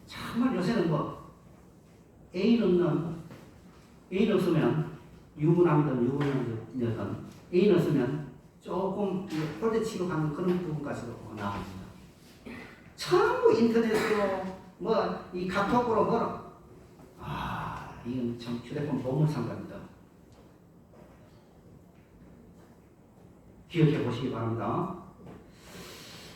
정말 요새는 뭐 애인 없으면 유부남이든 유부녀든 애인 없으면 조금 홀대치고 가는 그런 부분까지도 나옵니다. 전부 인터넷으로 뭐 이 카톡으로 뭐라 이건 참 휴대폰 보물상자입니다. 기억해 보시기 바랍니다.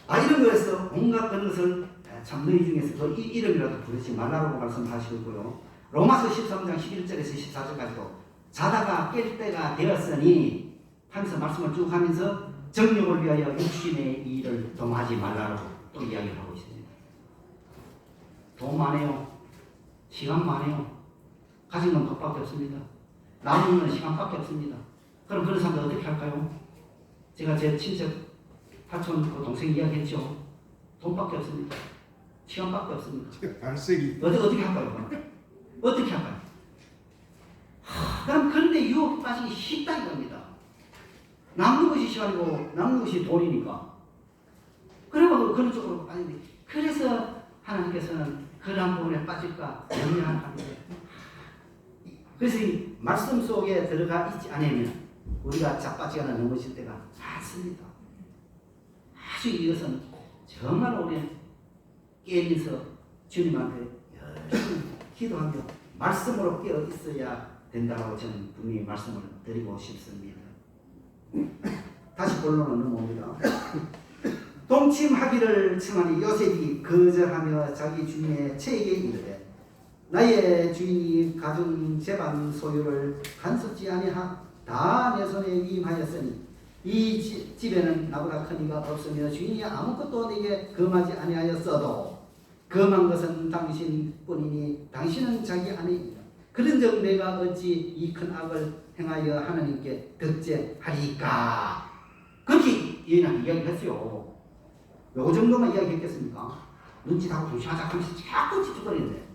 이런 거에서 온갖 그런 것을 참 너희 중에서 그 이름이라도 부르지 말라고 말씀하시고요. 로마서 13장 11절에서 14절까지도 자다가 깰 때가 되었으니 하면서 말씀을 쭉 하면서 정욕을 위하여 육신의 일을 dom하지 말라고 또 이야기를 하고 있습니다. 돈 많아요. 시간 많아요. 가진 건 돈밖에 없습니다. 남은 건 시간밖에 없습니다. 그럼 그런 사람들 어떻게 할까요? 제가 제 친척 사촌 그 동생 이야기했죠. 돈밖에 없습니다. 시간밖에 없습니다. 발색이 어떻게 할까요? 어떻게 할까요? 그럼 그런데 유혹에 빠지기 쉽다 이겁니다. 남는 것이 시간이고 남는 것이 돈이니까. 그러면 그런 쪽으로 빠지는데 그래서 하나님께서는 그런 부분에 빠질까 염려합니다. 그래서 이 말씀 속에 들어가 있지 않으면 우리가 자빠지거나 넘어질 때가 많습니다. 아주 이것은 정말 우리 깨면서 주님한테 열심히 기도하며 말씀으로 깨어 있어야 된다고 저는 분명히 말씀을 드리고 싶습니다. 다시 본론으로 넘어옵니다. 동침하기를 청하니 요셉이 거절하며 자기 주인의 채에게 이르되 나의 주인이 가진 재반 소유를 간섭지 아니하 다 내 손에 위임하였으니 이 집에는 나보다 큰 이가 없으며 주인이 아무것도 내게 금하지 아니하였어도 금한 것은 당신뿐이니 당신은 자기 아내이다. 그런즉 내가 어찌 이 큰 악을 행하여 하나님께 득죄하리까. 그렇게 예인한 이야기를 했어요. 요 정도만 이야기했겠습니까? 눈치하고 조심하자 하면서 자꾸 찝찝거리는데.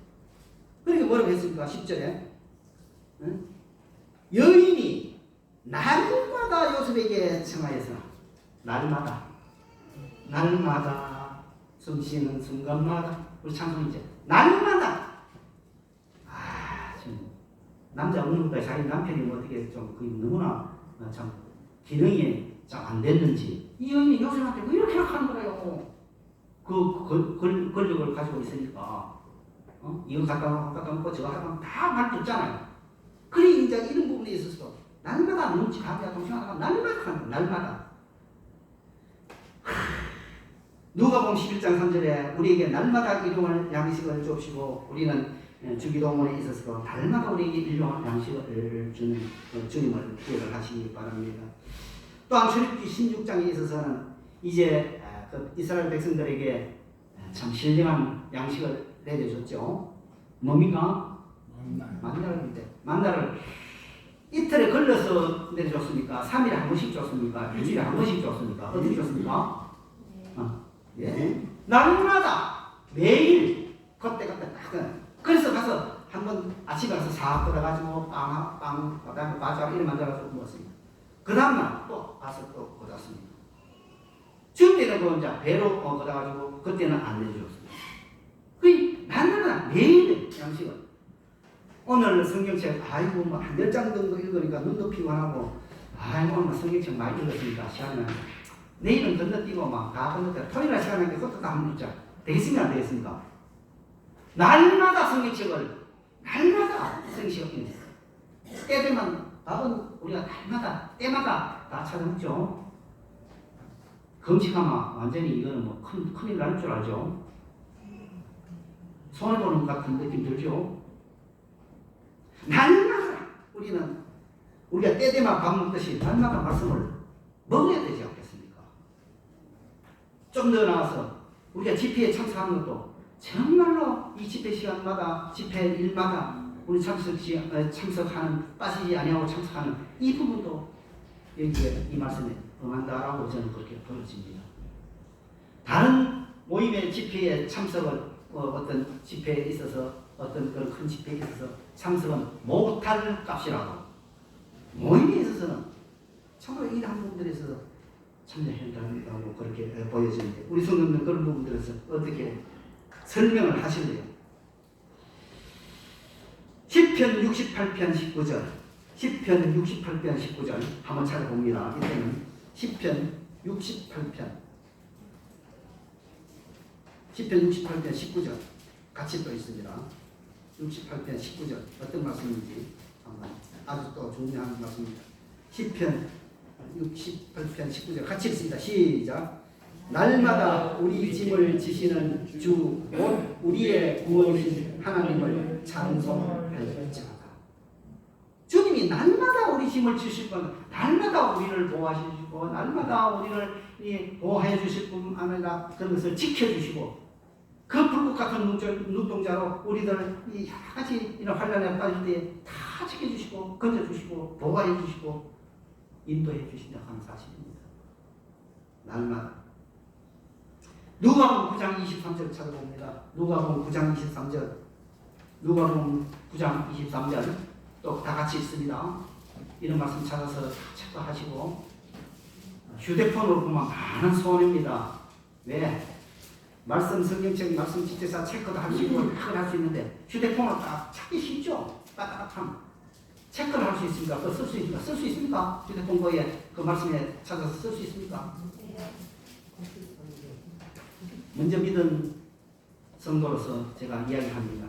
그러니까 뭐라고 했습니까? 10절에 응? 여인이 날마다 요셉에게 청하여서 날마다 숨쉬는 순간마다 우리 찬송이죠. 날마다 지금 남자 없는 것보다 자기 남편이 뭐 어떻게 좀 너무나 참 기능이 참 안 됐는지 이 여인이 요셉한테 왜 이렇게 하는 거예요? 그 권력을 가지고 있으니까 이거 갖다 놓고 저거 갖다 놓고 다 말 듣잖아요. 그래 이제 이런 부분에 있어서 날마다 눈치 가면 동생하다가 날마다 하는 거예요. 날마다. 누가복음 11장 3절에 우리에게 날마다 일용할 양식을 주옵시고 우리는 주기도문에 있어서 날마다 우리에게 일용할 양식을 주는 주님을 기억을 하시기 바랍니다. 또한 출애굽기 16장에 있어서는 이제 그 이스라엘 백성들에게 참 신령한 양식을 내려줬죠. 뭡니까? 만나를 이틀에 걸려서 내려줬습니까? 3일에 한 번씩 줬습니까? 일주일에 한 번씩 줬습니까? 어떻게 줬습니까? 예? 날마다 매일 그때 딱 그래서 가서 한번 아침에 가서 싹 걷어가지고 빵 그다음에 과자 이런 만들어가지고 먹었습니다. 그 다음날 또 가서 또 걷었습니다. 지금 때는 그 이제 배로 걷어가지고 그때는 안 내주었습니다. 그 날마다 매일 양식을 오늘 성경책 뭐 한 10장 정도 읽으니까 눈도 피곤하고 아이고 오늘 성경책 많이 읽었으니까 시간은 내일은 건너뛰고 막 다 건너뛰고 토요일날 시간에 그것도 다 한번 읽자. 되겠습니까 안 되겠습니까? 날마다 성경책을 날마다 성경책을 읽습니다. 때 되면 밥은 우리가 날마다 때마다 다 찾아먹죠. 금식하면 완전히 이거는 뭐 큰일 날 줄 알죠. 손해보는 것 같은 느낌 들죠. 날마다 우리가 때 되면 밥 먹듯이 날마다 말씀을 먹어야 되지 않겠습니까? 좀 더 나아서 우리가 집회에 참석하는 것도 정말로 이 집회 시간마다 집회일마다 우리 참석하는 빠지지 아니하고 참석하는 이 부분도 여기에 이 말씀에 응한다라고 저는 그렇게 보여집니다. 다른 모임의 집회에 참석을 어떤 집회에 있어서 어떤 그런 큰 집회에 있어서 참석은 못할 값이라고 모임에 있어서는 참으로 이러한 부분들에 있어서 참여한다고 그렇게 보여지는데 우리 성도님은 그런 부분들에서 어떻게 설명을 하실래요? 시편 68편 19절 시편 68편 19절 한번 찾아봅니다. 이때는 시편 68편 19절 같이 또 있습니다. 68편 19절 어떤 말씀인지 한번 아주 또 중요한 말씀입니다. 시편 68편 19절 같이 읽습니다. 시작. 날마다 우리 짐을 지시는 주 곧 우리의 구원이신 하나님을 찬송할지어다. 주님이 날마다 우리 짐을 지실 분, 날마다 우리를 보호하시고 날마다 우리를 보호해 주실 뿐 아니라 그것을 지켜주시고 그 불꽃 같은 눈동자로 우리들 이 여러 가지 이런 환란에 빠질 때 다 지켜주시고 건져주시고 보호해 주시고 인도해 주신다 하는 사실입니다. 날마다 누가복음 9장 23절 찾아봅니다. 누가복음 9장 23절 누가복음 9장 23절 또 다 같이 있습니다. 이런 말씀 찾아서 체크하시고 휴대폰으로 보면 많은 소원입니다. 왜? 말씀 성경책 말씀 지체사 체크도 할 수 있고 체크를 할 수 있는데 휴대폰으로 딱 찾기 쉽죠. 따뜻함 체크를 할 수 있습니까? 그거 쓸 수 있습니까? 쓸 수 있습니까? 휴대폰 거에 그 말씀에 찾아서 쓸 수 있습니까? 먼저 믿은 성도로서 제가 이야기합니다.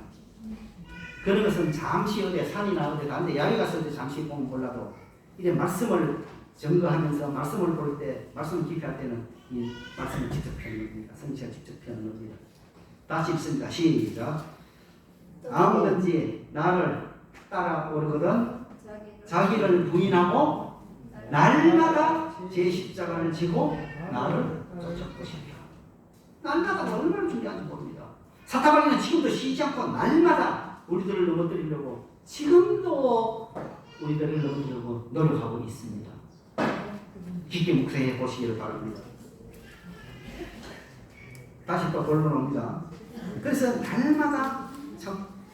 그런 것은 잠시 어디 산이나 어디 가는데 야외 갔을 때 잠시 보면 몰라도 이제 말씀을 증거하면서 말씀을 볼 때 말씀을 기표할 때는 이 말씀을 직접 펴는 겁니다. 성취가 직접 펴는 겁니다. 다시 읽습니다. 시작. 아무든지 나를 따라오르거든 자기를 부인하고 날마다 제 십자가를 지고 나를 쫓아오시리라. 날마다 얼마나 중요한지 모릅니다. 사탄마귀는 지금도 쉬지 않고 날마다 우리들을 넘어뜨리려고 지금도 우리들을 넘어뜨리려고 노력하고 있습니다. 깊게 묵상해 보시기를 바랍니다. 다시 또 본론 옵니다. 그래서 날마다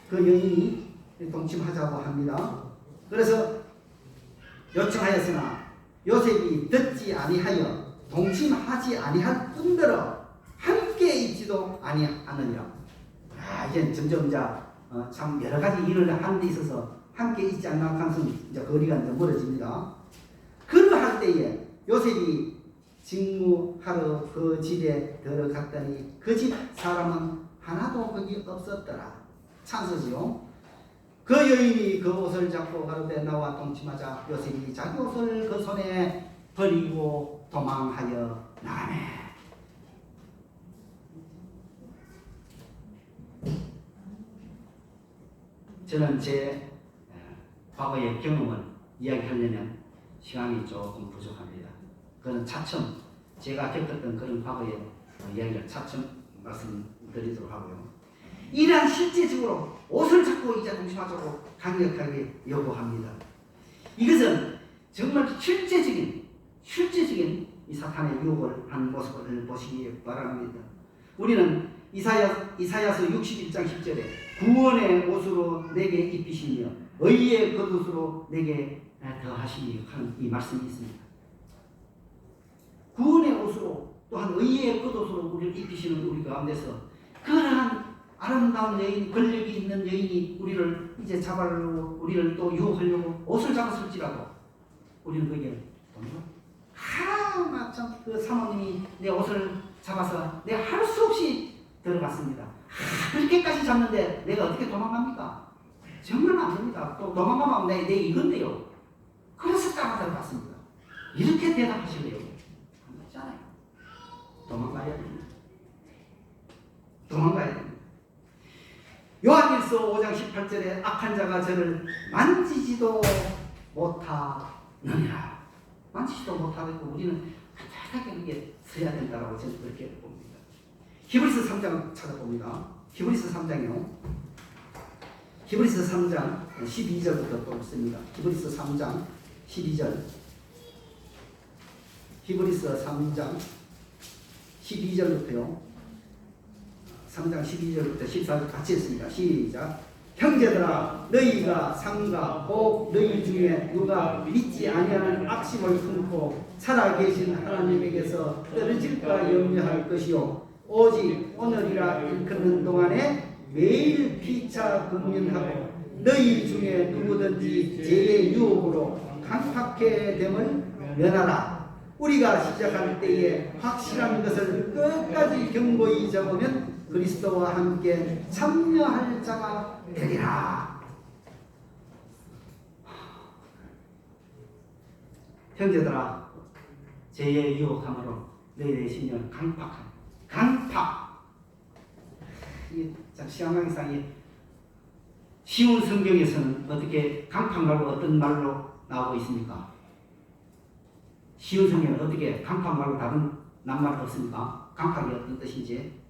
그 여인이 동침하자고 합니다. 그래서 요청하였으나 요셉이 듣지 아니하여 동침하지 아니할 뿐더러 함께 있지도 아니하느니라. 이제 점점 참 여러 가지 일을 하는 데 있어서 함께 있지 않는 가능성이 이제 거리가 이제 멀어집니다. 그러할 때에 요셉이 직무하러 그 집에 들어갔더니 그 집 사람은 하나도 거기 없었더라. 찬스지요. 그 여인이 그 옷을 잡고 가로되 나와 동침하자 요셉이 자기 옷을 그 손에 버리고 도망하여 나가네. 저는 제 과거의 경험을 이야기하려면 시간이 조금 부족합니다. 그건 차츰 제가 겪었던 그런 과거의 이야기를 차츰 말씀드리도록 하고요. 이러한 실제적으로 옷을 잡고 이제 동침하자고 강력하게 요구합니다. 이것은 정말 실제적인 이 사탄의 유혹을 하는 모습을 보시기 바랍니다. 우리는 이사야서 61장 10절에 구원의 옷으로 내게 입히시며 의의 겉옷으로 내게 더하시니 하는 이 말씀이 있습니다. 구원의 옷으로 또한 의의 겉옷으로 우리를 입히시는 우리 가운데서 그러한 아름다운 여인, 권력이 있는 여인이 우리를 이제 잡아려고 우리를 또 유혹하려고 옷을 잡았을지라도 우리는 그게 마참 그 사모님이 내 옷을 잡아서 내가 할 수 없이 들어갔습니다. 그렇게까지 잡는데 내가 어떻게 도망갑니까? 정말 안 됩니다. 또 도망가면 내 이건데요. 그래서 따라들어갔습니다. 이렇게 대답하실래요? 안 맞잖아요. 도망가야 됩니다. 도망가야 됩니다. 요한일서 5장 18절에 악한 자가 저를 만지지도 못하느니라. 만지지도 못하고 우리는 깨끗하게 여기에 서야 된다고 저는 그렇게 봅니다. 히브리서 3장 찾아봅니다. 히브리서 3장이요. 히브리서 3장 12절부터 또 있습니다. 히브리서 3장 12절. 히브리서 3장 12절부터요. 3장 12절부터 14절 같이 했습니다. 시작. 형제들아 너희가 삼가 혹 너희 중에 누가 믿지 아니하는 악심을 품고 살아계신 하나님에게서 떨어질까 염려할 것이요 오직 오늘이라 일컫는 동안에 매일 피차 금륜하고 너희 중에 누구든지 죄의 유혹으로 강팍해 됨을 면하라. 우리가 시작할 때에 확실한 것을 끝까지 경고히 적으면 그리스도와 함께 참여할 자가 되리라. 형제들아 죄의 유혹함으로 너희의 심령 강팍. 이게 참 시향강의상이 쉬운 성경에서는 어떻게 강팍 말고 어떤 말로 나오고 있습니까? 쉬운 성경은 어떻게 강팍 말고 다른 낱말 없습니까? 강팍이 어떤 뜻인지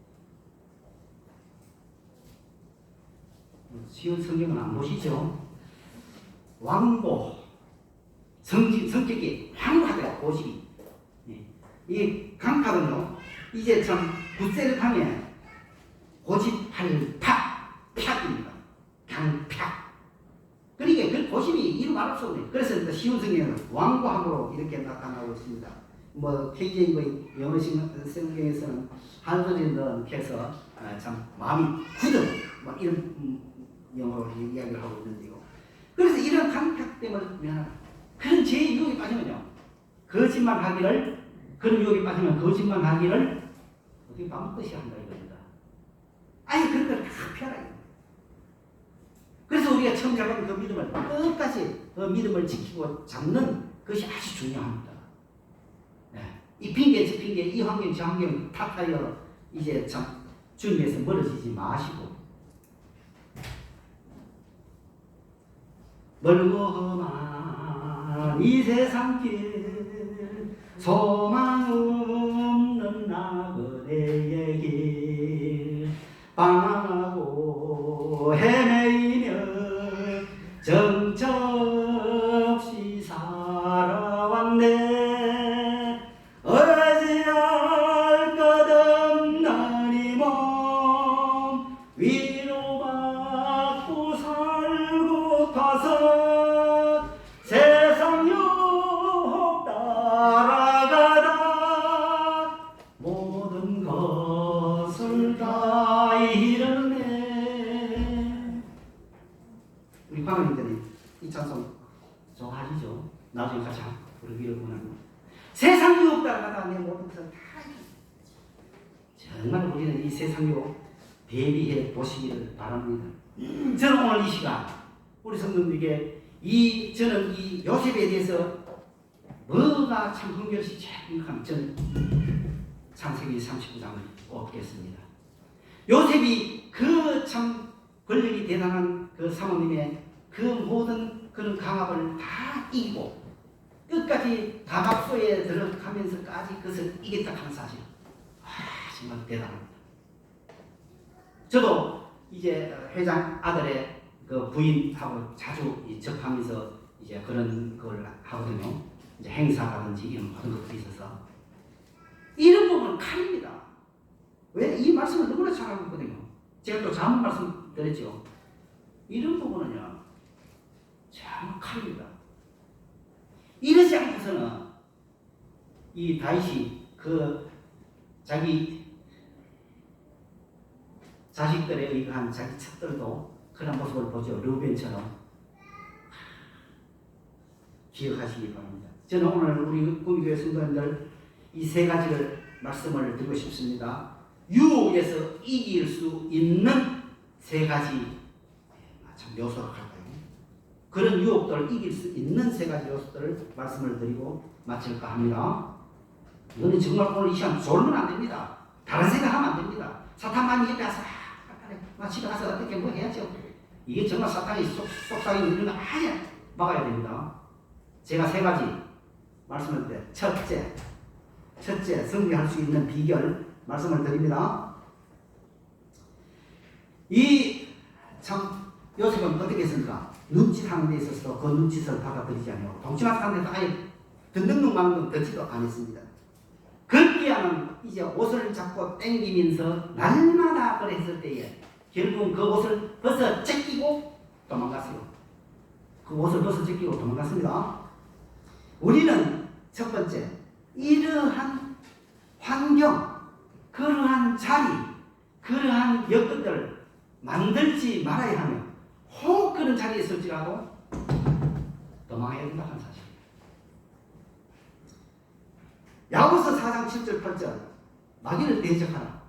쉬운 성경은 안 보시죠? 왕고 성격이 황홀하더라. 고집이. 이 강팍은요 이제 참 굳세력하면 고집할 팍입니다. 강팍. 그러니까 그 고집이 이루 말할 수 없네. 그래서 쉬운 성경은 왕고함으로 이렇게 나타나고 있습니다. 뭐 KJ 영어 성경에서는 한소리는 해서 참 마음이 굳은 뭐 이런 영어로 이야기를 하고 있는데요. 그래서 이런 강팍 때문에 그런 죄의 유혹에 빠지면요 거짓말하기를 그런 유혹에 빠지면 거짓말하기를 어떻게 반드시 한다 이겁니다. 아니 그런 걸 다 피하라. 그래서 우리가 처음 잡은 그 믿음을 끝까지 그 믿음을 지키고 잡는 것이 아주 중요합니다. 네. 이 핑계 저 핑계 이 환경 저 환경 탓하여 이제 참 주님에서 멀어지지 마시고 멀고 험한 이 세상 길 소망 없는 나그네의 길 방황하고 헤매이며 정처 없이 살아왔네. 의지할 것 없는 이 몸 위로받고 살고파서 세상 유혹 따라가다 모든 것을 다 잃었네. 우리 광원님들이 이 찬송 좋아하시죠? 나중에 같이 부르기를 원합니다. 세상 유혹 따라가다 내 모든 것을 다 정말 우리는 이 세상 유혹 대비해 보시기를 바랍니다. 저는 오늘 이 시간 우리 성도님에게 저는 이 요셉에 대해서 뭐가 참 흥겨시 제일 저는 창세기 39장을 꼽겠습니다. 요셉이 그 참 권력이 대단한 그 사모님의 그 모든 그런 강압을 다 이기고 끝까지 감압소에 들어가면서까지 그것을 이겼다 하는 사실. 정말 대단합니다. 저도 이제 회장 아들의 그 부인하고 자주 접하면서 이제 그런 걸 하거든요. 이제 행사라든지 이런 모든 것들이 있어서 이런 부분은 칼입니다. 왜? 이 말씀을 너무나 잘 알고 있거든요. 제가 또 잘못 말씀드렸죠. 이런 부분은요 정말 칼입니다. 이러지 않고서는 이 다윗이 그 자기 자식들에 의한 자기 첩들도 그런 모습을 보죠. 르우벤처럼 기억하시기 바랍니다. 저는 오늘 우리 구미교회 성도님들 이 세 가지를 말씀을 드리고 싶습니다. 유혹에서 이길 수 있는 세 가지 참 요소를 할까요? 그런 유혹들을 이길 수 있는 세 가지 요소들을 말씀을 드리고 마칠까 합니다. 이거는 정말 오늘 이 시간 졸면 안 됩니다. 다른 생각하면 안 됩니다. 사탄만 옆에 와서 집에 가서 어떻게 뭐 해야죠. 이게 정말 사탄이 속삭이는 이런 거 아예 막아야 됩니다. 제가 세 가지 말씀을 때 첫째 승리할 수 있는 비결 말씀을 드립니다. 이 참 요셉은 어떻게 했습니까? 눈짓하는 데 있어서 그 눈짓을 받아들이지 않고 동치마스 데도 아예 듣는 놈만큼 듣지도 않았습니다. 그때야는 이제 옷을 잡고 땡기면서 날마다 그랬을 때에 결국은 그 옷을 벗어 제끼고 도망갔어요. 그 옷을 벗어 제끼고 도망갔습니다. 우리는 첫 번째 이러한 환경, 그러한 자리, 그러한 여건들을 만들지 말아야 하며 혹 그런 자리에 있을지라도 도망해야 된다는 사실. 야고보서 4장 7절 8절 마귀를 대적하라.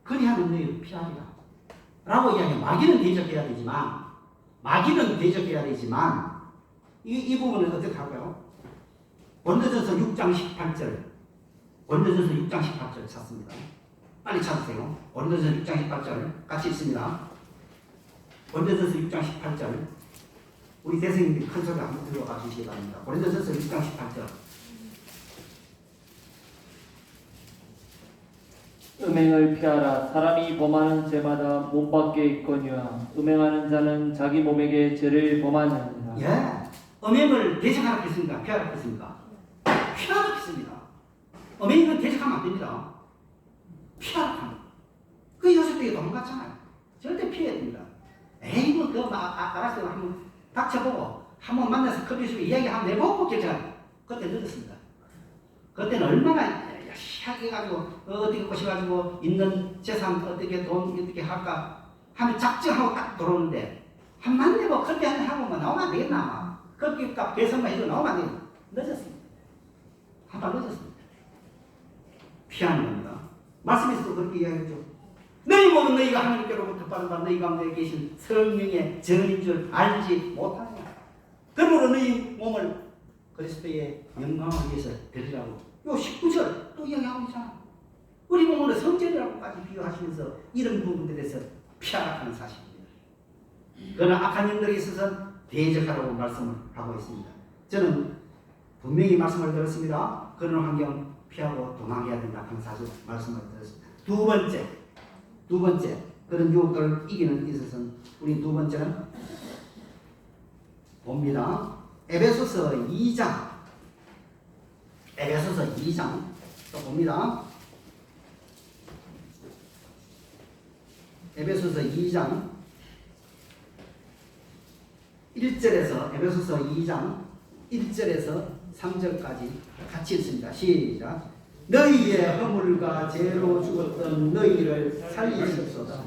그리하면 너희를 피하리라. 라고 이야기해요. 마귀는 대적해야 되지만 이 부분은 어떻게 할까요? 고린도전서 6장 18절 고린도전서 6장 18절 찾습니다. 빨리 찾으세요. 고린도전서 6장 18절 같이 있습니다. 고린도전서 6장 18절 우리 대생님들이 큰 소리 한번 들어가 주시기 바랍니다. 고린도전서 6장 18절 음행을 피하라. 사람이 범하는 죄마다 몸 밖에 있거니와 음행하는 자는 자기 몸에게 죄를 범하느니라. 예, 음행을 대적하라 했습니까? 피하라 했습니까? 피하라 했습니다. 음행은 대적하면 안 됩니다. 피하라 합니다. 그 요셉에게 도망갔잖아요. 절대 피해야 됩니다. 에이 뭐 그거 알았어요. 한번 닥쳐보고 한번 만나서 커피 마시고 이야기하면 내보고 결정하고 그때 늦었습니다. 그때는 얼마나 해가지고 어떻게 꼬셔가지고 있는 재산 어떻게 돈 어떻게 할까 하면 작정하고 딱 들어오는데 한만 내고 커피 한잔 하고만 나오면 안 되겠나 아마 커피 값 계산만 해도 나오면 안 되겠나. 늦었습니다. 한번 늦었습니다. 피하는 겁니다. 말씀에서도 그렇게 이야기했죠. 너희 몸은 너희가 하나님께로부터 받은 바 너희 가운데 계신 성령의 정인 줄 알지 못하느냐. 그러므로 너희 몸을 그리스도의 영광을 위해서 드리라고 요 19절 또 이야기하고 있잖아. 우리 몸으로 성전이라고까지 비유하시면서 이런 부분들에 대해서 피하라 하는 사실입니다. 그러나 악한 영들에 있어서 대적하라고 말씀을 하고 있습니다. 저는 분명히 말씀을 들었습니다. 그런 환경 피하고 도망해야 된다 하는 사실 말씀을 드렸습니다. 두 번째 그런 유혹들을 이기는 데 있어서는 우리 두 번째는 봅니다. 에베소서 2장 또 봅니다. 에베소서 2장 1절에서 에베소서 2장 1절에서 3절까지 같이 읽습니다. 시작. 너희의 허물과 죄로 죽었던 너희를 살리시옵소서.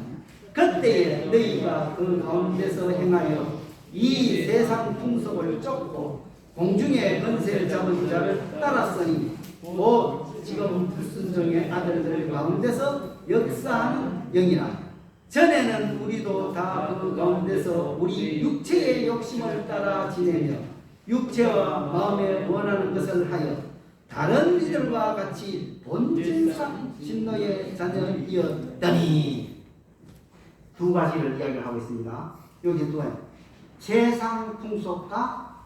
그때에 너희가 그 가운데서 행하여 이 세상 풍속을 쫓고 공중의 권세를 잡은 자를 따랐으니 곧 지금 불순종의 아들들 가운데서 역사하는 영이라. 전에는 우리도 다 그 가운데서 우리 육체의 욕심을 따라 지내며 육체와 마음에 원하는 것을 하여 다른 이들과 같이 본질상 진노의 자녀이었더니 두 가지를 이야기하고 있습니다. 여기 또 세상 풍속과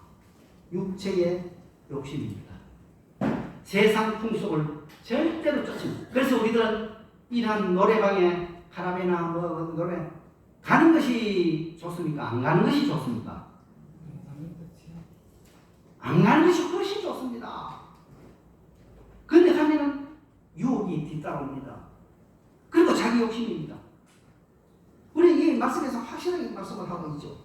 육체의 욕심입니다. 세상 풍속을 절대로 쫓습니다. 그래서 우리들은 이러한 노래방에 카라베나 뭐 노래 가는 것이 좋습니까? 안 가는 것이 좋습니까? 안 가는 것이 훨씬 좋습니다. 그런데 가면은 유혹이 뒤따라옵니다. 그리고 자기 욕심입니다. 우리 이 말씀에서 확실하게 말씀을 하고 있죠.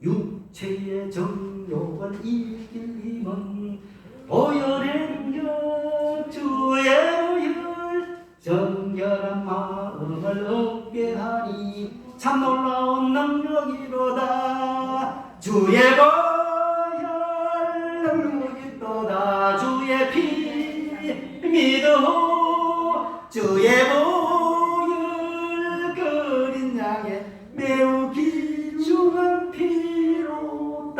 육체의 정욕을 이길 힘은 보혈의 여 주의 보혈 정결한 마음을 얻게 하니 참 놀라운 능력이로 피 믿어 주의 보혈 그린 양의 매우 귀중한 피로다.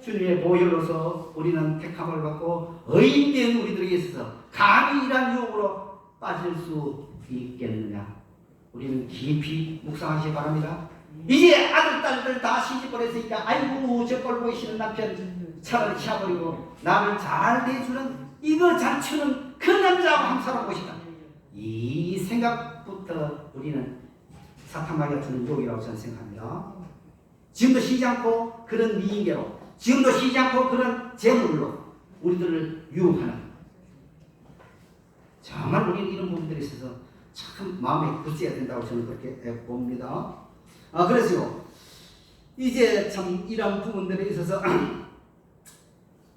주님의 보혈로서 우리는 택함을 받고 의인된 우리들에게 있어서 감히 이러한 유혹으로 빠질 수 있겠느냐. 우리는 깊이 묵상하시기 바랍니다. 이제 아들, 딸들 다 시집보냈으니까 아이고 저 꼴 보기 싫은 남편 차라리 치워버리고 나를 잘 대해주는 이거 자추는 그 남자하고 한번 살아보고 싶다. 이 생각부터 우리는 사탄마귀가 주는 유혹이라고 저는 생각합니다. 지금도 쉬지 않고 그런 미인계로, 지금도 쉬지 않고 그런 재물로 우리들을 유혹하는, 정말 우리는 이런 부분들에 있어서 참 마음에 굳세야 된다고 저는 그렇게 봅니다. 그래서요, 이제 참 이런 부분들에 있어서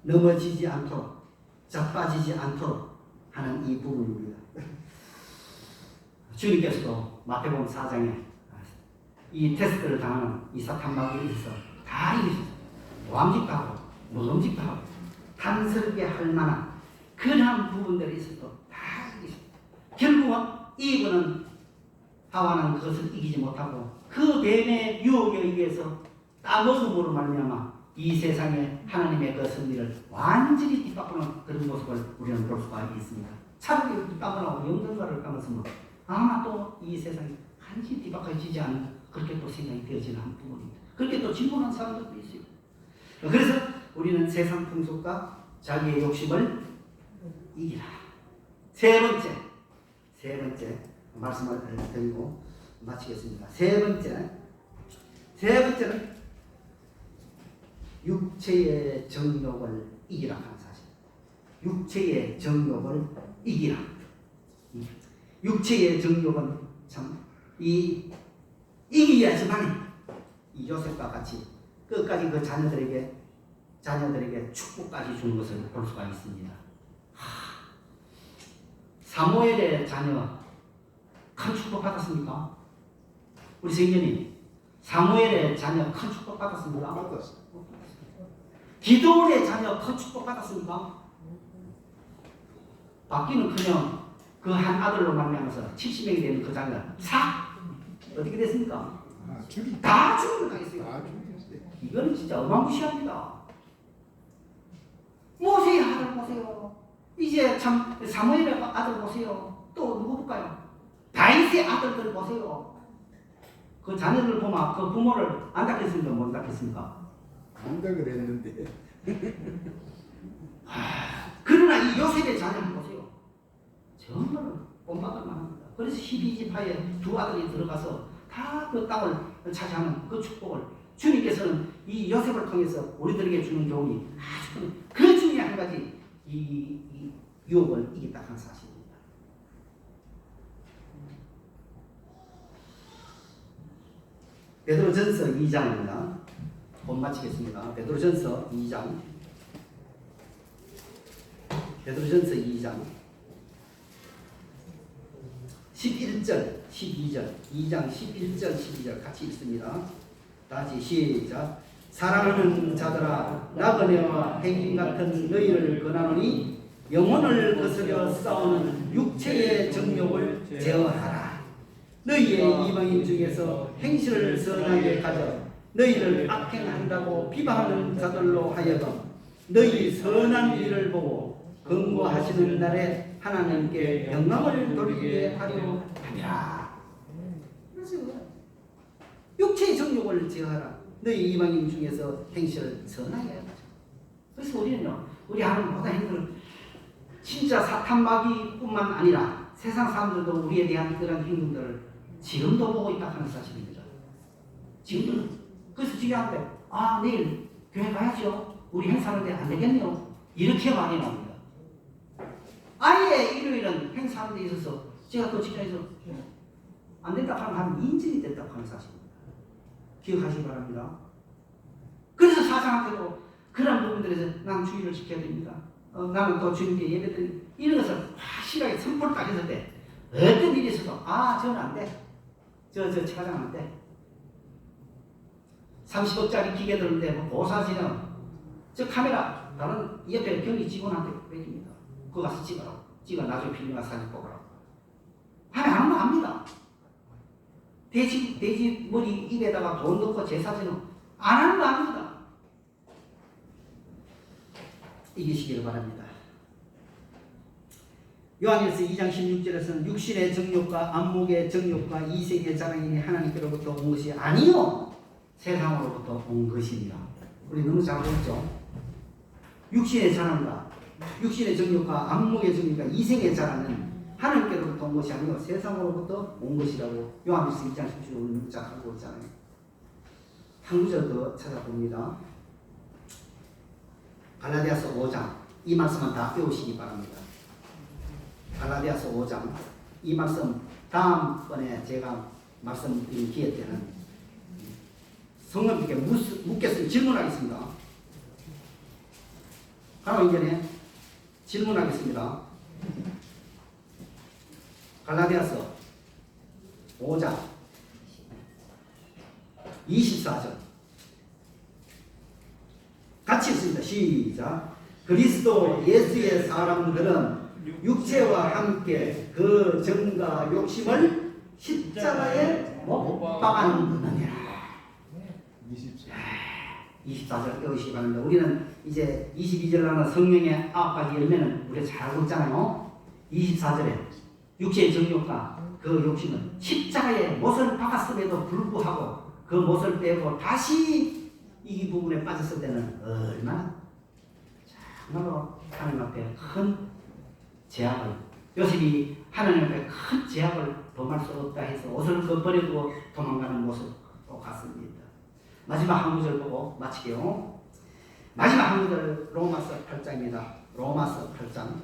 넘어지지 않도록, 자빠지지 않도록 하는 이 부분입니다. 주님께서도 마태복음 4장에 이 테스트를 당하는 이 사탄마귀에 있어서 다 이기셨어요. 모함짓도 하고 먹음직도 하고 단설게 할 만한 그러한 부분들에 있어서 다 이기셨어요. 결국은 이브는 하와는 그것을 이기지 못하고 그 뱀의 유혹에 의해서 따먹음으로 말미암아 이 세상에 하나님의 그 섭리를 완전히 뒷바꾸는 그런 모습을 우리는 볼 수가 있습니다. 차라리 까먹으라고 영등가를 까먹으면 아마 또 이 세상이 한시 뒤바꿔지지 않는 그렇게 또 생각이 되어지는 한 부분입니다. 그렇게 또 질문한 사람들도 있어요. 그래서 우리는 세상 풍속과 자기의 욕심을 이기라. 세 번째 말씀을 드리고 마치겠습니다. 세 번째는 육체의 정욕을 이기라 하는 사실. 육체의 정욕을 이기라. 육체의 정욕은 참 이기야지만 이 요셉과 같이 끝까지 그 자녀들에게 축복까지 주는 것을 볼 수가 있습니다. 사무엘의 자녀 큰 축복 받았습니까? 우리 성전이 사무엘의 자녀 큰 축복 받았습니까? 받았어. 기도원의 자녀 큰 축복 받았습니까? 받기는 그냥 그 한 아들로 만나면서 70명이 되는 그 자녀 어떻게 됐습니까? 다 죽음을 당했어요. 이거는 진짜 어마무시합니다. 모세의 아들 보세요. 이제 참 사무엘의 아들 보세요. 또 누구 볼까요? 다윗의 아들들 보세요. 그 자녀들 보면 그 부모를 안 닦겠습니까? 못 닦겠습니까? 안다 그랬는데. 그러나 이 요셉의 자녀를 보세요. 정말 꼼박을 만합니다. 그래서 12지파에 두 아들이 들어가서 다 그 땅을 차지하는 그 축복을 주님께서는 이 요셉을 통해서 우리들에게 주는 교훈이 아주 큰, 그 중에 한 가지 이 유혹을 이기다 하는 사실입니다. 베드로전서 2장입니다. 곧 마치겠습니다. 베드로전서 2장 11절, 12절, 2장 11절, 12절 같이 읽습니다. 다시 시작. 사랑하는 자들아, 나그네와 행인 같은 너희를 권하노니 영혼을 거스려 싸우는 육체의 정욕을 제어하라. 너희의 이방인 중에서 행실을 선하게 가져 너희를 악행한다고 비방하는 자들로 하여금 너희 선한 일을 보고 근거하시는 날에 하나님께 영광을 돌리게 하려 함이라. 육체의 정욕을 제어하라. 너희 이방인 중에서 행실을 선하게 하라. 그래서 우리는요, 우리 하는 모든 행동을 진짜 사탄마귀뿐만 아니라 세상 사람들도 우리에 대한 그런 행동들을 지금도 보고 있다 하는 사실입니다. 지금도. 그래서 중요한데, 내일 교회 가야죠. 우리 행사하는데 안 되겠네요. 이렇게 많이 나옵니다. 아예 일요일은 행사하는 데 있어서 제가 그 직장에서 안 된다 하면 한 인증이 됐다 하는 사실입니다. 기억하시기 바랍니다. 그래서 사장한테도 그런 부분들에서 난 주의를 지켜야 됩니다. 나는 또 주님께 예배드리 이런 것을 확실하게 선포를 딱 했을 때 어떤 일이 있어도 저는 안 돼. 저 차장 안 돼. 30억짜리 기계 들었는데 뭐 보사지는 저 카메라 다른 옆에 경리 직원한테 빼깁니다. 그거 가서 찍어라. 찍어 나중에 필름과 사진 뽑아라. 하면 안 하면 압니다. 돼지 머리 입에다가 돈 넣고 제 사진은 안 하는 거 압니다. 이기시기를 바랍니다. 요한일서 2장 16절에서는 육신의 정욕과 안목의 정욕과 이생의 자랑이니 하나님께로부터 온 것이 아니요 세상으로부터 온 것입니다. 우리 너무 잘 보였죠? 육신의 자랑과 육신의 정욕과 안목의 정욕과 이생의 자랑은 하나님께로부터 온 것이 아니고 세상으로부터 온 것이라고 요한일서 2장 16절 오늘 문자 하고 있잖아요. 한 구절 더 찾아봅니다. 갈라디아서 5장 이 말씀은 다 배우시기 바랍니다. 갈라디아서 5장 이 말씀 다음번에 제가 말씀드린 기회 때는 성령님께 묻겠습니다. 질문하겠습니다. 바로 이전에 질문하겠습니다. 갈라디아서 5장 24절 같이 읽습니다. 시작. 그리스도 예수의 사람들은 육체와 함께 그 정과 욕심을 십자가에 못 박았느니라. 24절 배우시기 바랍니다. 우리는 이제 22절 나는 성령의 9가지 열매는 우리가 잘 알고 있잖아요. 24절에 육체의 정욕과 그 욕심은 십자가에 못을 박았음에도 불구하고 그 못을 빼고 다시 이 부분에 빠졌을 때는 얼마나 정말로 하나님 앞에 큰 제약을 요셉이 하나님 앞에 큰 제약을 범할 수 없다 해서 옷을 버리고 도망가는 모습도 같습니다. 마지막 한 구절 보고 마칠게요. 마지막 한 구절 로마서 8장입니다. 로마서 8장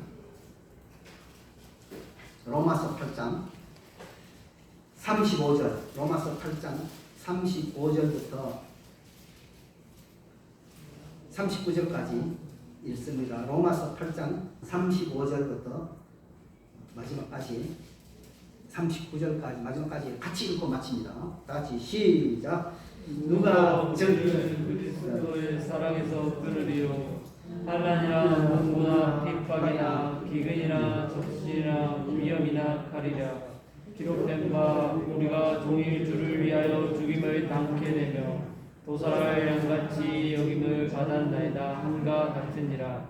35절 로마서 8장 35절부터 39절까지 읽습니다. 로마서 8장 35절부터 마지막까지 39절까지 마지막까지 같이 읽고 마칩니다. 다 같이 시작. 누가 저는 그리스도의 사랑에서 끊으리요 환난이나 문고나 핍박이나 기근이나 적신이나 위험이나 칼이라 기록된 바 우리가 종일 주를 위하여 죽임을 당케 되며 도살할 양같이 여김을 받았나이다 함과 같으니라.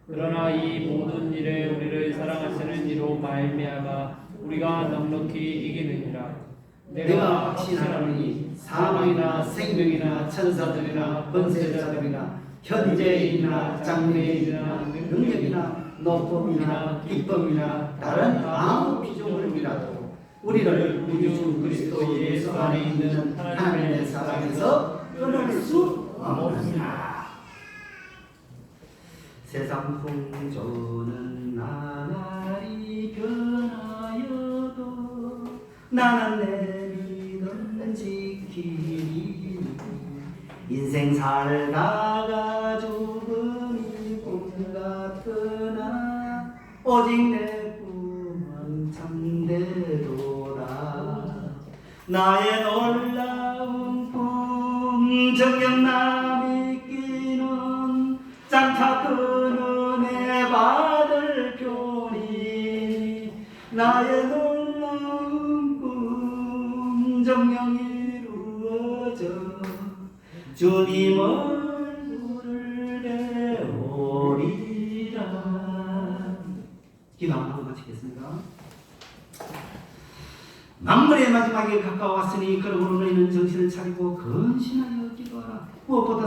그러나 이 모든 일에 우리를 사랑하시는 이로 말미암아 우리가 넉넉히 이기느니라. 내가 확신하노니 사망이나 생명이나 천사들이나 권세자들이나 현재이나 장래이나 능력이나 높음이나 기쁨이나 다른 아무 피조물이라도 우리를 우리 주 그리스도 예수 안에 있는 하나님의 사랑에서 끊을 수 없느니라. 세상 풍조는 나날이 변하여도 나는 내 믿음 지키리. 인생 살다가 죽음이 꿈 같으나 오직 내 꿈은 참되도다. 나의 놀라운 꿈 정녕 나 믿기는 장차 그 은혜 받을 표니 나의 놀라운 꿈 정녕 이루어져 주님 얼굴을 배우리라. 기도 한번 하고 마치겠습니다. 만물의 마지막에 가까워왔으니 그러므로 너희는 정신을 차리고 근신하여 기도하라. 무엇보다